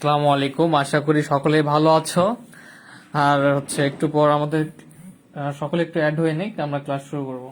আসসালামু আলাইকুম, আশা করি সকলেই ভালো আছো। আর একটু পর আমাদের সকলে একটু অ্যাড হয়ে নিক, আমরা ক্লাস শুরু করব।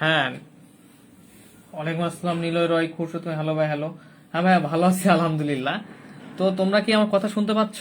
হ্যাঁ, ওয়ালাইকুম আসসালাম। নিলয় রয়, খুরশো, তুমি হ্যালো ভাই। হ্যালো। হ্যাঁ ভাই, ভালো আছি আলহামদুলিল্লাহ। তো তোমরা কি আমার কথা শুনতে পাচ্ছ?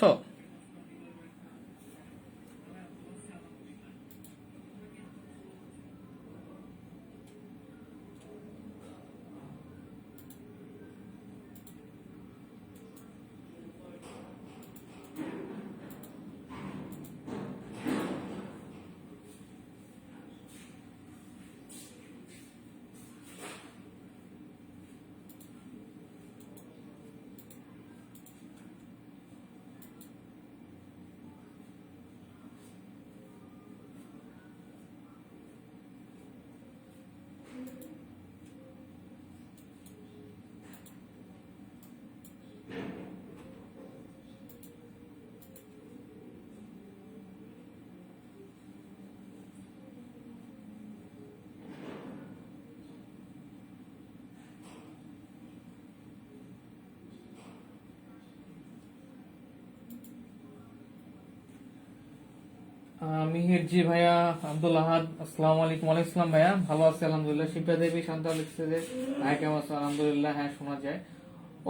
মিহির জি ভাইয়া, আব্দুল আহাদ, আসসালামু আলাইকুম। ওয়ালাইকুম আসসালাম ভাইয়া, ভালো আছি আলহামদুলিল্লাহ। শিপ্রা দেবী শান্ত লিখছে যে ভাই কেমন আছো? আলহামদুলিল্লাহ, হ্যাঁ শোনা যায়।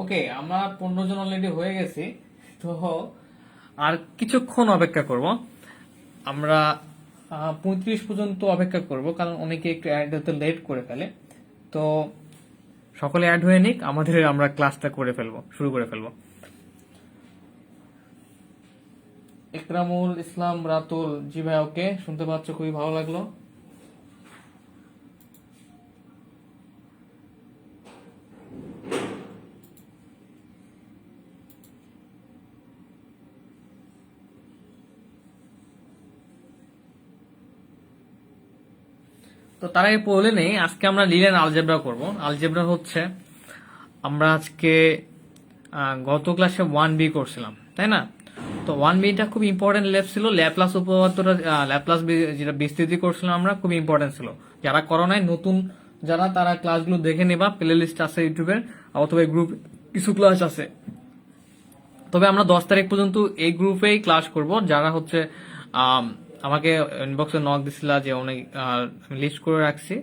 ওকে, আমরা 15 জন অলরেডি হয়ে গেছি। তো আর কিছুক্ষণ অপেক্ষা করব আমরা। 35 পর্যন্ত অপেক্ষা করব, কারণ অনেকে একটু অ্যাড হতে লেট করে ফেলে। তো সকলে অ্যাড হয়ে নিক, আমরা ক্লাসটা করে ফেলবো, শুরু করে ফেলবো। ইকরামুল ইসলাম রাতুল, জি ভাই, ওকে, শুনতে পাচ্ছ, খুবই ভালো লাগলো। তো তার আগে বলে নেই, আজকে আমরা লিনিয়ার আলজেব্রা করব। আলজেব্রা আমরা আজকে গত ক্লাসে 1B করছিলাম, তাই না? তো 1Bটা খুব ইম্পর্টেন্ট ল্যাব ছিল। ল্যাপ্লাস উপপাদ্যটা, ল্যাপ্লাস যেটা বিস্তৃতি করছিলাম আমরা, খুব ইম্পর্টেন্ট ছিল। যারা করো নাই, নতুন যারা, তারা ক্লাসগুলো দেখে নেবা, প্লে লিস্ট আছে ইউটিউবের, অথবা গ্রুপ কিছু ক্লাস আছে। তবে আমরা 10 তারিখ পর্যন্ত এই গ্রুপেই ক্লাস করব। যারা আম, আমাকে ইনবক্সে নক দিছিল যে অনেক লিস্ট করে রাখছি।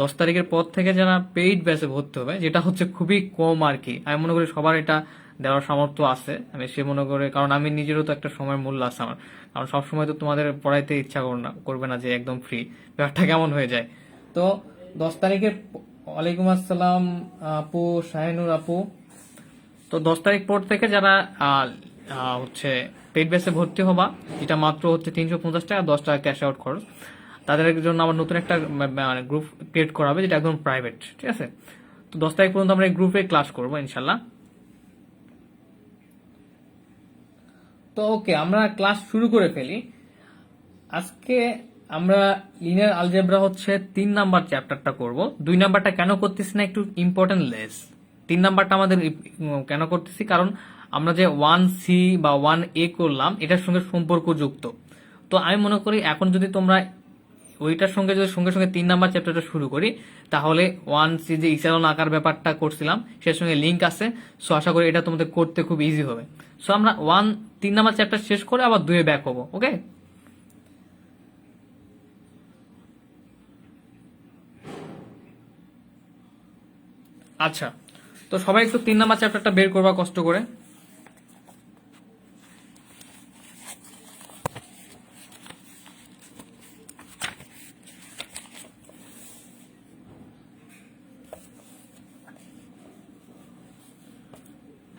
10 তারিখের পর থেকে যারা পেইড ব্যাচে ভর্তি হবে, যেটা খুবই কম আর কি। আমি মনে করি সবার এটা দেওয়ার সামর্থ্য আছে। আমি সে মনে করে, কারণ আমি নিজেরও তো একটা সময় মূল্য আছে আমার। কারণ সবসময় তো তোমাদের পড়াইতে ইচ্ছা করবে না যে একদম ফ্রি, ব্যাপারটা কেমন হয়ে যায়। তো 10 তারিখের, ওয়ালাইকুম আসসালাম আপু, শাহিনুর আপু। তো 10 তারিখ পর থেকে যারা আহ, আহ, হচ্ছে পেইড ব্যাচে ভর্তি হবা, যেটা মাত্র 350 টাকা, 10 টাকা ক্যাশ আউট খরচ, তাদের জন্য আমার নতুন একটা মানে গ্রুপ ক্রিয়েট করা হবে, যেটা একদম প্রাইভেট, ঠিক আছে? তো 10 তারিখ পর্যন্ত আমরা এই গ্রুপে ক্লাস করবো ইনশাল্লাহ। তো ওকে, আমরা ক্লাস শুরু করে ফেলি আজকে। আমরা লিনিয়ার আলজেব্রা 3 নাম্বার চ্যাপ্টারটা করব। 2 নাম্বারটা কেন করতেছি না, একটু ইম্পর্টেন্ট লেস। 3 নাম্বারটা আমাদের কেন করতেছি, কারণ আমরা যে 1C বা 1A করলাম, এটার সঙ্গে সম্পর্কযুক্ত। তো আমি মনে করি এখন যদি তোমরা ওইটার সঙ্গে যদি সঙ্গে সঙ্গে 3 নাম্বার চ্যাপ্টারটা শুরু করি, তাহলে 1C যে ইসারন আকার ব্যাপারটা করছিলাম, সেটার সঙ্গে লিঙ্ক আছে। সো আশা করি এটা তোমাদের করতে খুব ইজি হবে। সো আমরা 3 নাম্বার চ্যাপ্টার শেষ করে আবার 2-এ ব্যাক হবো, ওকে? আচ্ছা, তো সবাই একটু 3 নাম্বার চ্যাপ্টারটা বের করবা কষ্ট করে।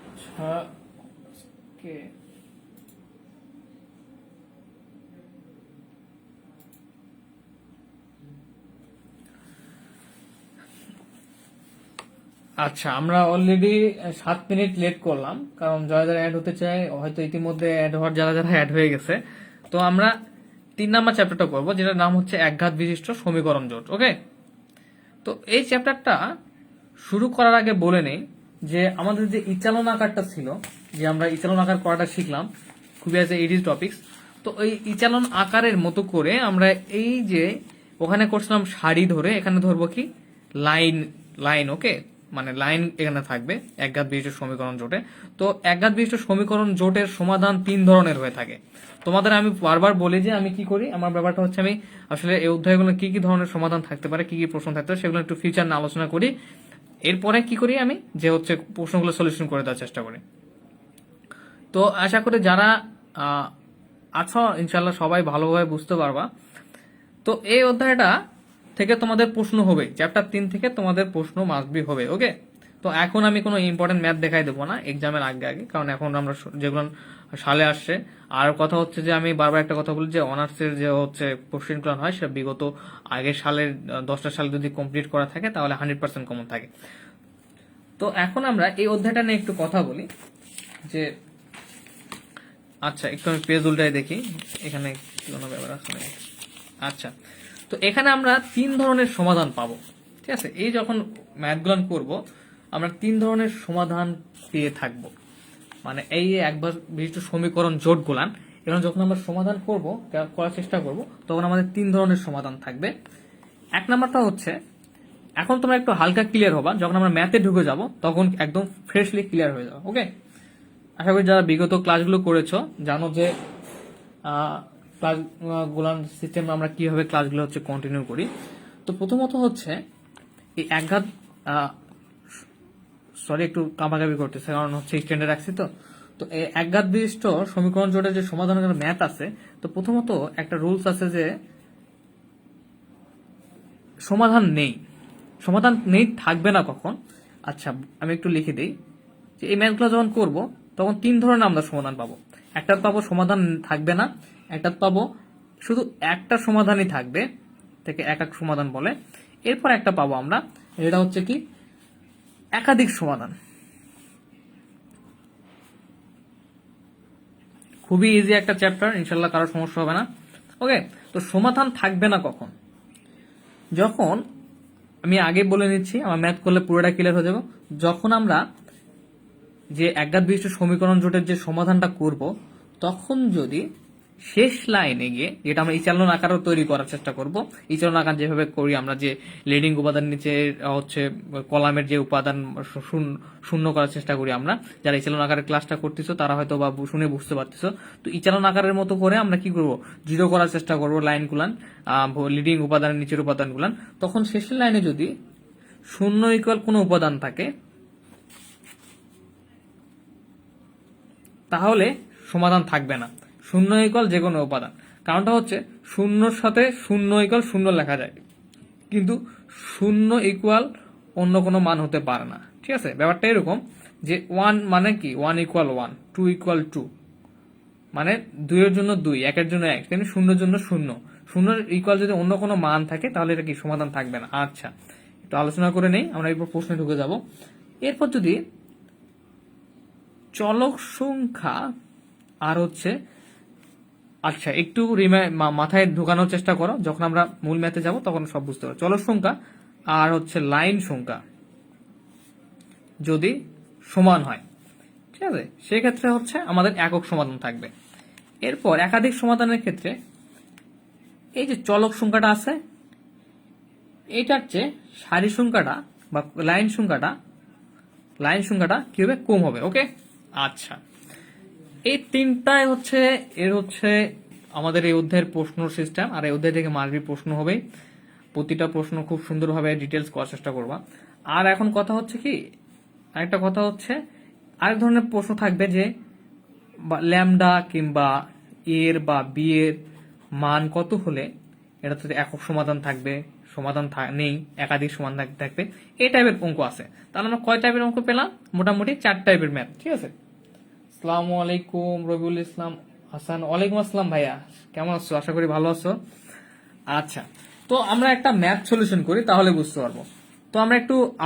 আচ্ছা, কে আচ্ছা, আমরা অলরেডি 7 মিনিট লেট করলাম, কারণ যারা যারা অ্যাড হতে চায় হয়তো ইতিমধ্যে অ্যাড হওয়ার যারা যারা অ্যাড হয়ে গেছে। তো আমরা 3 নাম্বার চ্যাপ্টারটা করবো, যেটার নাম হচ্ছে একঘাত বিশিষ্ট সমীকরণ জোট। ওকে, তো এই চ্যাপ্টারটা শুরু করার আগে বলে নেই যে আমাদের যে ইচালন আকারটা ছিল, যে আমরা ইচালন আকার করাটা শিখলাম খুবই অ্যাজ এ ইজি টপিক্স। তো এই ইচালন আকারের মতো করে আমরা এই যে ওখানে করছিলাম সারি ধরে, এখানে ধরবো কি লাইন, লাইন। ওকে, মানে লাইন এখানে থাকবে একঘাত বিশিষ্ট সমীকরণ জোটে। তো একঘাত বিশিষ্ট সমীকরণ জোটের সমাধান 3 ধরনের হয়ে থাকে। তোমাদের আমি বারবার বলি যে আমি কি করি, আমার ব্যাপারটা হচ্ছে আমি আসলে এই অধ্যায়গুলো কি কি ধরনের সমাধান থাকতে পারে, কি কি প্রশ্ন থাকতে পারে, সেগুলো একটু ফিউচার নিয়ে আলোচনা করি। এরপরে কি করি আমি, যে হচ্ছে প্রশ্নগুলো সলিউশন করে দেওয়ার চেষ্টা করি। তো আশা করি যারা আছো ইনশাল্লাহ সবাই ভালোভাবে বুঝতে পারবা। তো এই অধ্যায়টা থেকে তোমাদের প্রশ্ন হবে, চ্যাপ্টার 3 থেকে তোমাদের প্রশ্ন মাস্ট বি হবে। ওকে, তো এখন আমি কোনো ইম্পর্টেন্ট ম্যাথ দেখাই দেবো না এক্সামের আগে আগে, কারণ এখন আমরা যেগুলো সালে আসছে। আর কথা হচ্ছে যে আমি বারবার একটা কথা বলি যে অনার্সের যে হচ্ছে কোশ্চেনগুলো হয় সেটা বিগত আগের সালের 10টা সাল যদি কমপ্লিট করা থাকে তাহলে 100% কমন থাকে। তো এখন আমরা এই অধ্যায়টা নিয়ে একটু কথা বলি যে আচ্ছা, একটু আমি পেজ উল্টায় দেখি এখানে কি কোনো ব্যাপার আছে নাকি। আচ্ছা, তো এখানে আমরা 3 ধরনের সমাধান পাবো। ঠিক আছে, এই যখন ম্যাথগুলো করব আমরা 3 ধরনের সমাধান পেয়ে থাকবো। মানে এই একবার বিশিষ্ট সমীকরণ জোটগুলান এখন যখন আমরা সমাধান করব, করার চেষ্টা করব, তখন আমাদের 3 ধরনের সমাধান থাকবে। 1 নাম্বারটা হচ্ছে, এখন তোমরা একটু হালকা ক্লিয়ার হবা, যখন আমরা ম্যাথে ঢুকে যাব তখন একদম ফ্রেশলি ক্লিয়ার হয়ে যাবে। ওকে, আশা করি যারা বিগত ক্লাসগুলো করেছো জানো যে ক্লাসগুলান সিস্টেম আমরা কিভাবে ক্লাসগুলো হচ্ছে কন্টিনিউ করি। তো প্রথমত হচ্ছে এই একঘাত, সরি একটু কামাকামি করতেছে কারণ হচ্ছে স্ট্যান্ডার্ড রাখছি। তো তো এই একঘাত বিশিষ্ট সমীকরণ জোটের যে সমাধানের ম্যাথ আছে, তো প্রথমত একটা রুলস আছে যে সমাধান নেই, সমাধান নেই থাকবে না কখন। আচ্ছা, আমি একটু লিখে দিই যে এই ম্যাথগুলো যখন করব তখন 3 ধরনের আমরা সমাধান পাবো। একটা পাবো সমাধান থাকবে না, একটা পাবো শুধু একটা সমাধানই থাকবে, থেকে এক এক সমাধান বলে। এরপর একটা পাবো আমরা, এটা হচ্ছে কি একাধিক সমাধান। খুবই ইজি একটা চ্যাপ্টার, ইনশাল্লাহ কারো সমস্যা হবে না। ওকে, তো সমাধান থাকবে না কখন, যখন আমি আগে বলে নিচ্ছি, আমার ম্যাথ করলে পুরোটা ক্লিয়ার হয়ে যাবে। যখন আমরা যে একঘাত বিশিষ্ট সমীকরণ জোটের যে সমাধানটা করব, তখন যদি শেষ লাইনে গিয়ে, যেটা আমরা ইচালন আকারও তৈরি করার চেষ্টা করব, ইচালন আকার যেভাবে করি আমরা, যে লিডিং উপাদান নিচে হচ্ছে কলামের যে উপাদান শূন্য করার চেষ্টা করি আমরা, যারা ইচালন আকারের ক্লাসটা করতেছো তারা হয়তো বা শুনে বুঝতে পারতেছো। তো ইচালন আকারের মতো করে আমরা কি করব, জিরো করার চেষ্টা করব লাইনগুলান, লিডিং উপাদানের নিচের উপাদানগুলান। তখন শেষের লাইনে যদি শূন্য ইকুয়াল কোনো উপাদান থাকে তাহলে সমাধান থাকবে না, শূন্য ইকুয়াল যে কোনো উপাদান। কারণটা হচ্ছে শূন্যর সাথে শূন্য ইকুয়াল শূন্য লেখা যায়, কিন্তু শূন্য ইকুয়াল অন্য কোনো মান হতে পারে না। ঠিক আছে, ব্যাপারটা এরকম যে 1 মানে কি 1 ইকুয়াল 1, 2 ইকুয়াল 2, মানে 2 এর জন্য 2, 1 এর জন্য 1, কিন্তু শূন্যের জন্য 0। শূন্যের ইকুয়াল যদি অন্য কোনো মান থাকে তাহলে এটা কি সমাধান থাকবে না। আচ্ছা, একটু আলোচনা করে নেই, আমরা এরপর প্রশ্নে ঢুকে যাব। এরপর যদি চলক সংখ্যা আর হচ্ছে, আচ্ছা একটু মাথায় ঢোকানোর চেষ্টা করো, যখন আমরা মূল ম্যাথে যাব তখন সব বুঝতে পারো। চলক সংখ্যা আর হচ্ছে লাইন সংখ্যা যদি সমান হয়, ঠিক আছে, সেক্ষেত্রে হচ্ছে আমাদের একক সমাধান থাকবে। এরপর একাধিক সমাধানের ক্ষেত্রে এই যে চলক সংখ্যাটা আছে, এইটার চেয়ে সারি সংখ্যাটা বা লাইন সংখ্যাটা কি হবে, কম হবে। ওকে, আচ্ছা, এই তিনটাই হচ্ছে এর হচ্ছে আমাদের এই অধ্যায়ের প্রশ্ন সিস্টেম। আর এই অধ্যায় থেকে মাসবি প্রশ্ন হবে, প্রতিটা প্রশ্ন খুব সুন্দরভাবে ডিটেলস করার চেষ্টা করবা। আর এখন কথা হচ্ছে কি, আরেকটা কথা হচ্ছে আরেক ধরনের প্রশ্ন থাকবে যে ল্যামডা কিংবা এর বা বি এর মান কত হলে এটা তো একক সমাধান থাকবে, নেই, একাধিক সমাধান থাকবে, এই টাইপের অঙ্ক আছে। তাহলে আমরা কয় টাইপের অঙ্ক পেলাম? মোটামুটি 4 টাইপের ম্যাথ। ঠিক আছে। আসসালামু আলাইকুম রবিউল ইসলাম হাসান। ওয়ালাইকুম আসসালাম ভাইয়া, কেমন আছো? আশা করি ভালো আছো। আচ্ছা, তো আমরা একটা ম্যাথ সলিউশন করি, তাহলে বুঝতে পারবো। তো আমরা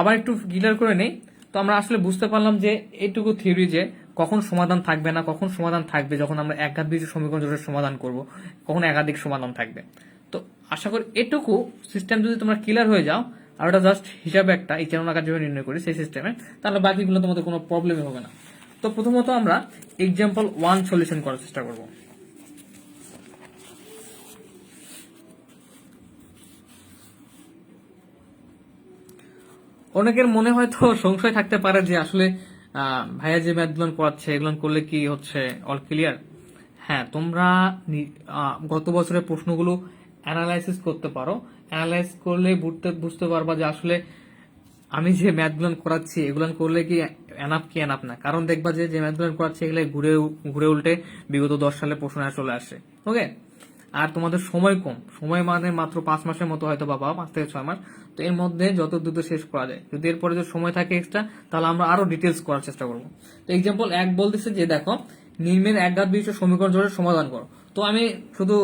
আবার একটু ক্লিয়ার করে নেই। তো আমরা আসলে বুঝতে পারলাম যে এইটুকু থিওরি যে কখন সমাধান থাকবে না, কখন সমাধান থাকবে যখন আমরা একাধিক বীজের সমীকরণ জোটের সমাধান করব, কখন একাধিক সমাধান থাকবে। তো আশা করি এটুকু সিস্টেম যদি তোমরা ক্লিয়ার হয়ে যাও, আর ওটা জাস্ট হিসাবে একটা ইচ্ছারণ আকার যেভাবে নির্ণয় করি সেই সিস্টেমে, তাহলে বাকিগুলো তোমাদের কোনো প্রবলেমই হবে না। তো প্রথমত আমরা এক্সাম্পল 1 সলিউশন করার চেষ্টা করব। অনেকের মনে হয়তো সংশয় থাকতে পারে যে আসলে ভাইয়া যে ম্যাথগুলো পড়াচ্ছে এগুলো করলে কি হচ্ছে অল ক্লিয়ার। হ্যাঁ, তোমরা গত বছরের প্রশ্নগুলো অ্যানালাইসিস করতে পারো। অ্যানালাইজ করলে বুঝতে পারবা যে আসলে আমি যে ম্যাথগুলো করাচ্ছি এগুলো করলে কি এনাফ না। কারণ দেখবা যে ম্যাথগুলো করাচ্ছি এগুলো ঘুরে উল্টে বিগত 10 সালে প্রশ্ন চলে আসে। ওকে, আর তোমাদের সময় কম, সময় মানে মাত্র 5 মাসের মতো হয়তো, বাবা 5 থেকে 6 মাস। তো এর মধ্যে যত দ্রুত শেষ করা যায়, যদি এরপরে যদি সময় থাকে এক্সট্রা, তাহলে আমরা আরো ডিটেলস করার চেষ্টা করবো। তো এক্সাম্পল 1 বলতেছে যে দেখো নিম্নের একঘাত বিশিষ্ট সমীকরণ জোটের সমাধান করো। তো আমি শুধু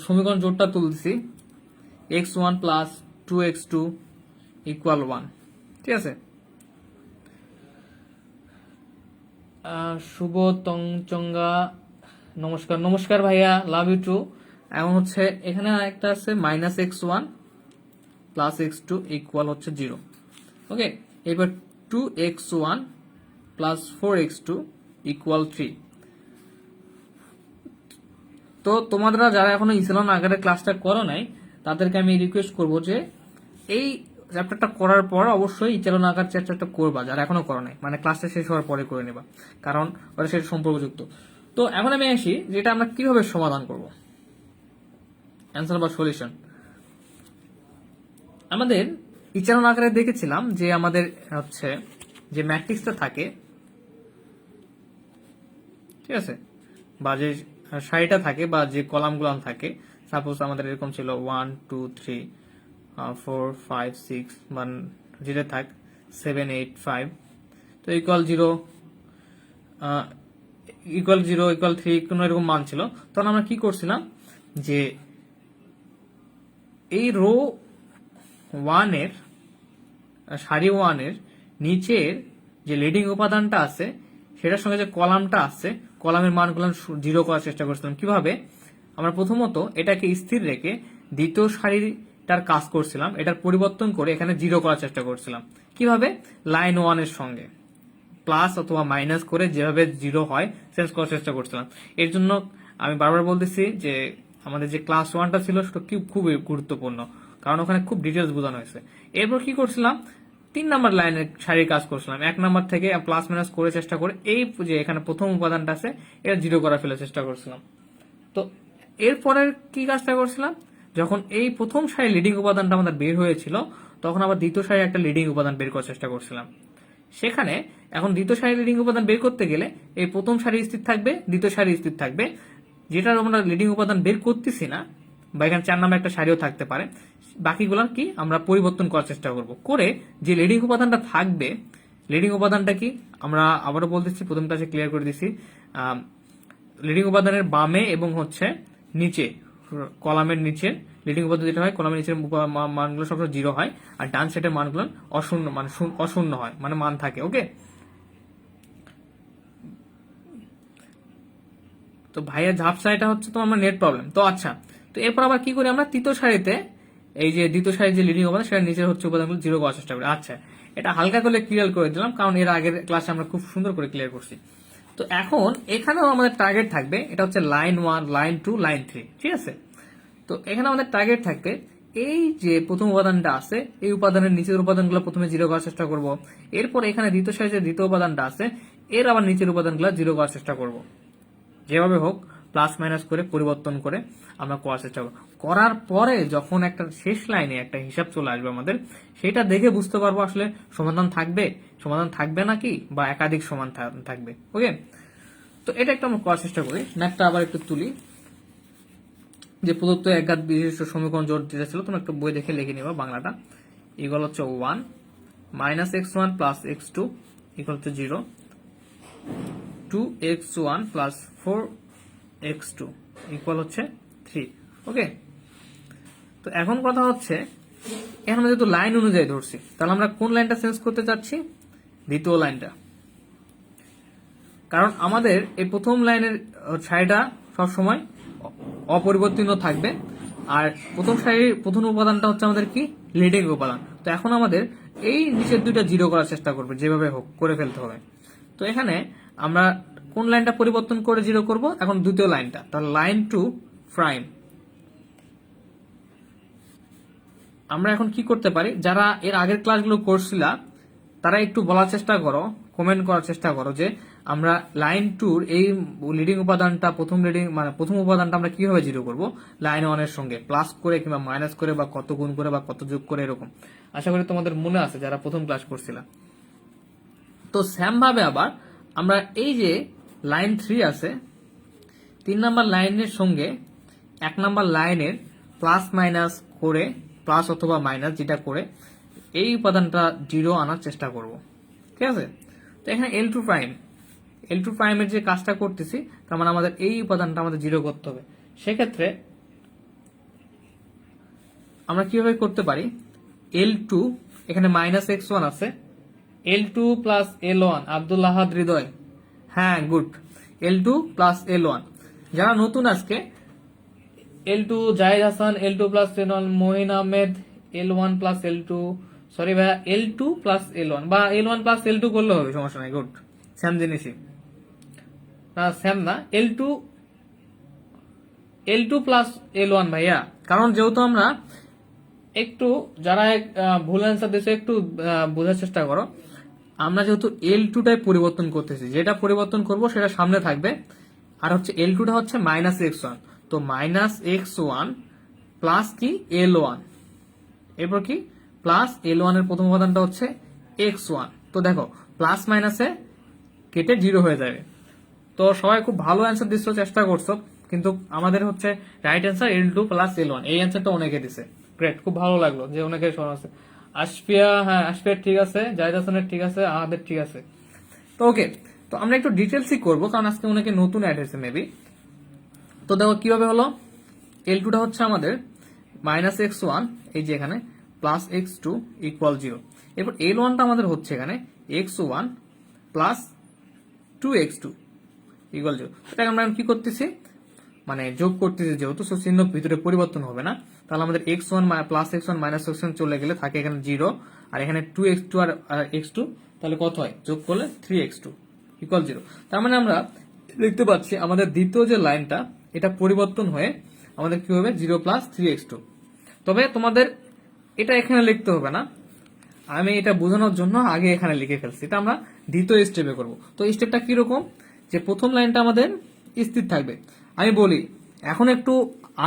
সমীকরণ জোটটা তুলছি, x1 প্লাস 2x2 ইকুয়াল 1। ঠিক আছে। শুভ তংচঙ্গা, নমস্কার ভাইয়া, লাভ ইউ টু। এখন হচ্ছে এখানে একটা আছে -x1 প্লাস x2 ইকুয়াল হচ্ছে 0। ওকে, এবার 2x1 প্লাস 4x2 ইকুয়াল 3। তো তোমরা যারা এখনো ইসলাম আকারের ক্লাসটা করো নাই, তাদেরকে আমি রিকোয়েস্ট করবো যে এই চ্যাপ্টারটা করার পর অবশ্যই ইচালন আকার চ্যাপ্টারটা করবা, যারা এখনো করো নাই, মানে ক্লাসটা শেষ হওয়ার পরে করে নেবা, কারণ ওটা সেটা সম্পর্কযুক্ত। তো এখন আমি আসি যেটা আমরা কিভাবে সমাধান করব, অ্যান্সার বা সলিউশন। আমাদের ইচালন আকারে দেখেছিলাম যে আমাদের হচ্ছে যে ম্যাট্রিক্সটা থাকে, ঠিক আছে, বা যে সারিটা থাকে বা যে কলামগুলো থাকে, সাপোজ আমাদের এরকম ছিল 1 2 3 4 5 6 বা যেটা থাক 7 8 5, তো ইকুয়াল 0 ইকুয়াল 3 কোনো এরকম মান ছিল। তখন আমরা কি করছিলাম যে এই রো 1 এর সারি 1 এর নিচের যে লিডিং উপাদানটা আছে সেটার সঙ্গে যে কলামটা আছে, কলামের মানগুলো 0 করার চেষ্টা করছিলাম। কিভাবে? আমরা প্রথমত এটাকে স্থির রেখে দ্বিতীয় সারিটার কাজ করছিলাম, এটার পরিবর্তন করে এখানে 0 করার চেষ্টা করছিলাম। কিভাবে? লাইন 1 এর সঙ্গে প্লাস অথবা মাইনাস করে যেভাবে 0 হয় চেঞ্জ করার চেষ্টা করছিলাম। এর জন্য আমি বারবার বলতেছি যে আমাদের যে ক্লাস 1টা ছিল সেটা খুবই গুরুত্বপূর্ণ, কারণ ওখানে খুব ডিটেলস বোঝানো হয়েছে। এরপর কি করছিলাম, 3 নাম্বার লাইনের সারির কাজ করছিলাম, 1 নাম্বার থেকে প্লাস মাইনাস করে চেষ্টা করে এই যে এখানে প্রথম উপাদানটা আছে এটা 0 করা ফেলার চেষ্টা করছিলাম। তো এরপরের কি কাজটা করছিলাম, যখন এই প্রথম সারি লিডিং উপাদানটা আমাদের বের হয়েছিল, তখন আবার দ্বিতীয় সারি একটা লিডিং উপাদান বের করার চেষ্টা করছিলাম। সেখানে এখন দ্বিতীয় সারি লিডিং উপাদান বের করতে গেলে এই প্রথম সারি স্থির থাকবে, দ্বিতীয় সারি স্থির থাকবে, যেটা আমরা লিডিং উপাদান বের করতেছি না, বা এখানে 4 নাম্বার একটা সারিও থাকতে পারে, বাকিগুলো কি আমরা পরিবর্তন করার চেষ্টা করব, করে যে লিডিং উপাদানটা থাকবে, লিডিং উপাদানটা কি আমরা আবারও বলতেছি, প্রথমটা ক্লিয়ার করে দিছি, লিডিং উপাদানের বামে এবং হচ্ছে নিচে, কলামের নিচে লিডিং উপাদান যেটা হয়, কলামের নিচের মানগুলো সবসময় 0 হয়, আর ডান সাইডের মানগুলো অশূন্য হয়, মানে মান থাকে। ওকে, তো ভাইয়া ঝাপসা, এটা হচ্ছে তো আমার নেট প্রবলেম। তো আচ্ছা, তো এরপর আবার কি করি আমরা, তৃতীয় সারিতে এই যে দ্বিতীয় সারির যে লিডিং উপাদান সেটা নিচের হচ্ছে উপাদানগুলো 0 করার চেষ্টা করি। আচ্ছা, এটা হালকা করে ক্লিয়ার করে দিলাম, কারণ এর আগের ক্লাসে আমরা খুব সুন্দর করে ক্লিয়ার করছি। তো এখন এখানেও আমাদের টার্গেট থাকবে, এটা হচ্ছে লাইন 1, লাইন 2, লাইন 3। ঠিক আছে। তো এখানে আমাদের টার্গেট থাকবে এই যে প্রথম উপাদানটা আছে, এই উপাদানের নিচের উপাদানগুলো প্রথমে 0 করার চেষ্টা করব। এরপর এখানে দ্বিতীয় সারির যে দ্বিতীয় উপাদানটা আছে এর আবার নিচের উপাদানগুলো 0 করার চেষ্টা করব। যেভাবে হোক প্লাস মাইনাস করে পরিবর্তন করে আমরা করার চেষ্টা করব। করার পরে যখন একটা শেষ লাইনে একটা হিসাব চলে আসবে আমাদের, সেটা দেখে বুঝতে পারবো আসলে সমাধান থাকবে নাকি বা একাধিক থাকবে। ওকে, তো এটা একটু আমরা করার চেষ্টা করি। ম্যাথটা আবার একটু তুলি। যে প্রদত্ত একঘাত বিশিষ্ট সমীকরণ জোর দিতে ছিল, তোমরা একটু বই দেখে লিখে নিবা বাংলাটা। ইকুয়াল হচ্ছে 1 minus x1 plus x2 equal হচ্ছে 0, 2x1 প্লাস 4x2 ইকুয়াল হচ্ছে 3। ওকে, তো এখন কথা হচ্ছে, এখন আমরা যেহেতু লাইন অনুযায়ী ধরছি, তাহলে আমরা কোন লাইনটা চেঞ্জ করতে চাচ্ছি? দ্বিতীয় লাইনটা। কারণ আমাদের এই প্রথম লাইনের সারিটা সবসময় অপরিবর্তিত থাকবে, আর প্রথম সারির প্রথম উপাদানটা হচ্ছে আমাদের কি? লিডিং উপাদান। তো এখন আমাদের এই নিচের দুইটা জিরো করার চেষ্টা করবে, যেভাবে হোক করে ফেলতে হবে। তো এখানে আমরা কোন লাইনটা পরিবর্তন করে জিরো করব? এখন দ্বিতীয় লাইনটা। তাহলে লাইন টু প্রাইম। আমরা এখন কি করতে পারি? যারা এর আগের ক্লাসগুলো করছিলা তারা একটু বলার চেষ্টা করো, কমেন্ট করার চেষ্টা করো যে আমরা লাইন টুর এই লিডিং উপাদানটা প্রথম উপাদানটা আমরা কিভাবে জিরো করব লাইন ওয়ানের সঙ্গে, প্লাস করে কিংবা মাইনাস করে বা কত গুণ করে বা কত যোগ করে, এরকম। আশা করি তোমাদের মনে আছে যারা প্রথম ক্লাস করছিলা। তো সেম ভাবে আবার আমরা এই যে লাইন 3 আছে, 3 নাম্বার লাইনের সঙ্গে 1 নাম্বার লাইনের প্লাস মাইনাস করে, প্লাস অথবা মাইনাস যেটা করে এই উপাদানটা জিরো আনার চেষ্টা করব। ঠিক আছে, তো এখানে L2 প্রাইমের যে কাজটা করতেছি, তার মানে আমাদের এই উপাদানটা আমাদের জিরো করতে হবে। সেক্ষেত্রে আমরা কিভাবে করতে পারি? L2 এখানে মাইনাস x1 আছে, L2 প্লাস L1। আব্দুল্লাহ হৃদয়, হ্যাঁ গুড। L2 plus L1। যারা নতুন আজকে, L2 Zahid Hasan, L2 plus L1 Mahin Ahmed, L1 plus L2, sorry ভাইয়া, L2 প্লাস L1 বা L1 প্লাস L2 করলে হবে, সমস্যা নাই। গুড, সেম জিনিসই না, সেম না, L2 প্লাস L1 ভাইয়া। কারণ যেহেতু আমরা একটু, যারা ভুল অ্যান্সার দিয়েছে একটু বোঝার চেষ্টা করো। আমরা যেহেতু L2টাই পরিবর্তন করতেছি, যেটা পরিবর্তন করব সেটা সামনে থাকবে, আর হচ্ছে L2টা হচ্ছে মাইনাস x1। তো মাইনাস x1 প্লাস কি L1, এরপর কি প্লাস L1 এর প্রথম উপাদানটা হচ্ছে x1। তো দেখো প্লাস মাইনাসে কেটে জিরো হয়ে যাবে। তো সবাই খুব ভালো অ্যান্সার দিচ্ছ, চেষ্টা করছো, কিন্তু আমাদের হচ্ছে right answer L2 plus L1। এই অ্যান্সারটা অনেকে দিছে, গ্রেট, খুব ভালো লাগলো যে অনেকে শোনা আছে। আশফিয়া, হ্যাঁ আশফিয়া ঠিক আছে, জাহিদ হাসানের ঠিক আছে, আমাদের ঠিক আছে। তো ওকে, তো আমরা একটু ডিটেলসই করবো কারণ আজকে অনেকে নতুন অ্যাড হয়েছে মেবি। তো দেখো কিভাবে হলো। L2টা হচ্ছে আমাদের মাইনাস x1, এই যে এখানে প্লাস x2 ইকুয়াল 0। এরপর L1টা আমাদের হচ্ছে এখানে x1 প্লাস 2x2 ইকুয়াল 0। সেটাকে আমরা কি করতেছি, মানে যোগ করতেছি যেহেতু, চিহ্ন ভিতরে পরিবর্তন হবে না। তাহলে আমাদের x1 plus x1 minus x1 চলে গেলে থাকে এখানে 0, আর এখানে 2x2 আর x2, তাহলে কত হয়? যোগ করলে 3x2 ইকুয়াল 0। তার মানে আমরা দেখতে পাচ্ছি আমাদের দ্বিতীয় যে লাইনটা, এটা পরিবর্তন হয়ে আমাদের কি হবে? 0 প্লাস 3x2। তবে তোমাদের এটা এখানে লিখতে হবে না, আমি এটা বোঝানোর জন্য আগে এখানে লিখে ফেলছি। এটা আমরা দ্বিতীয় স্টেপে করব। তো স্টেপটা কিরকম, যে প্রথম লাইনটা আমাদের স্থির থাকবে। আমি বলি এখন একটু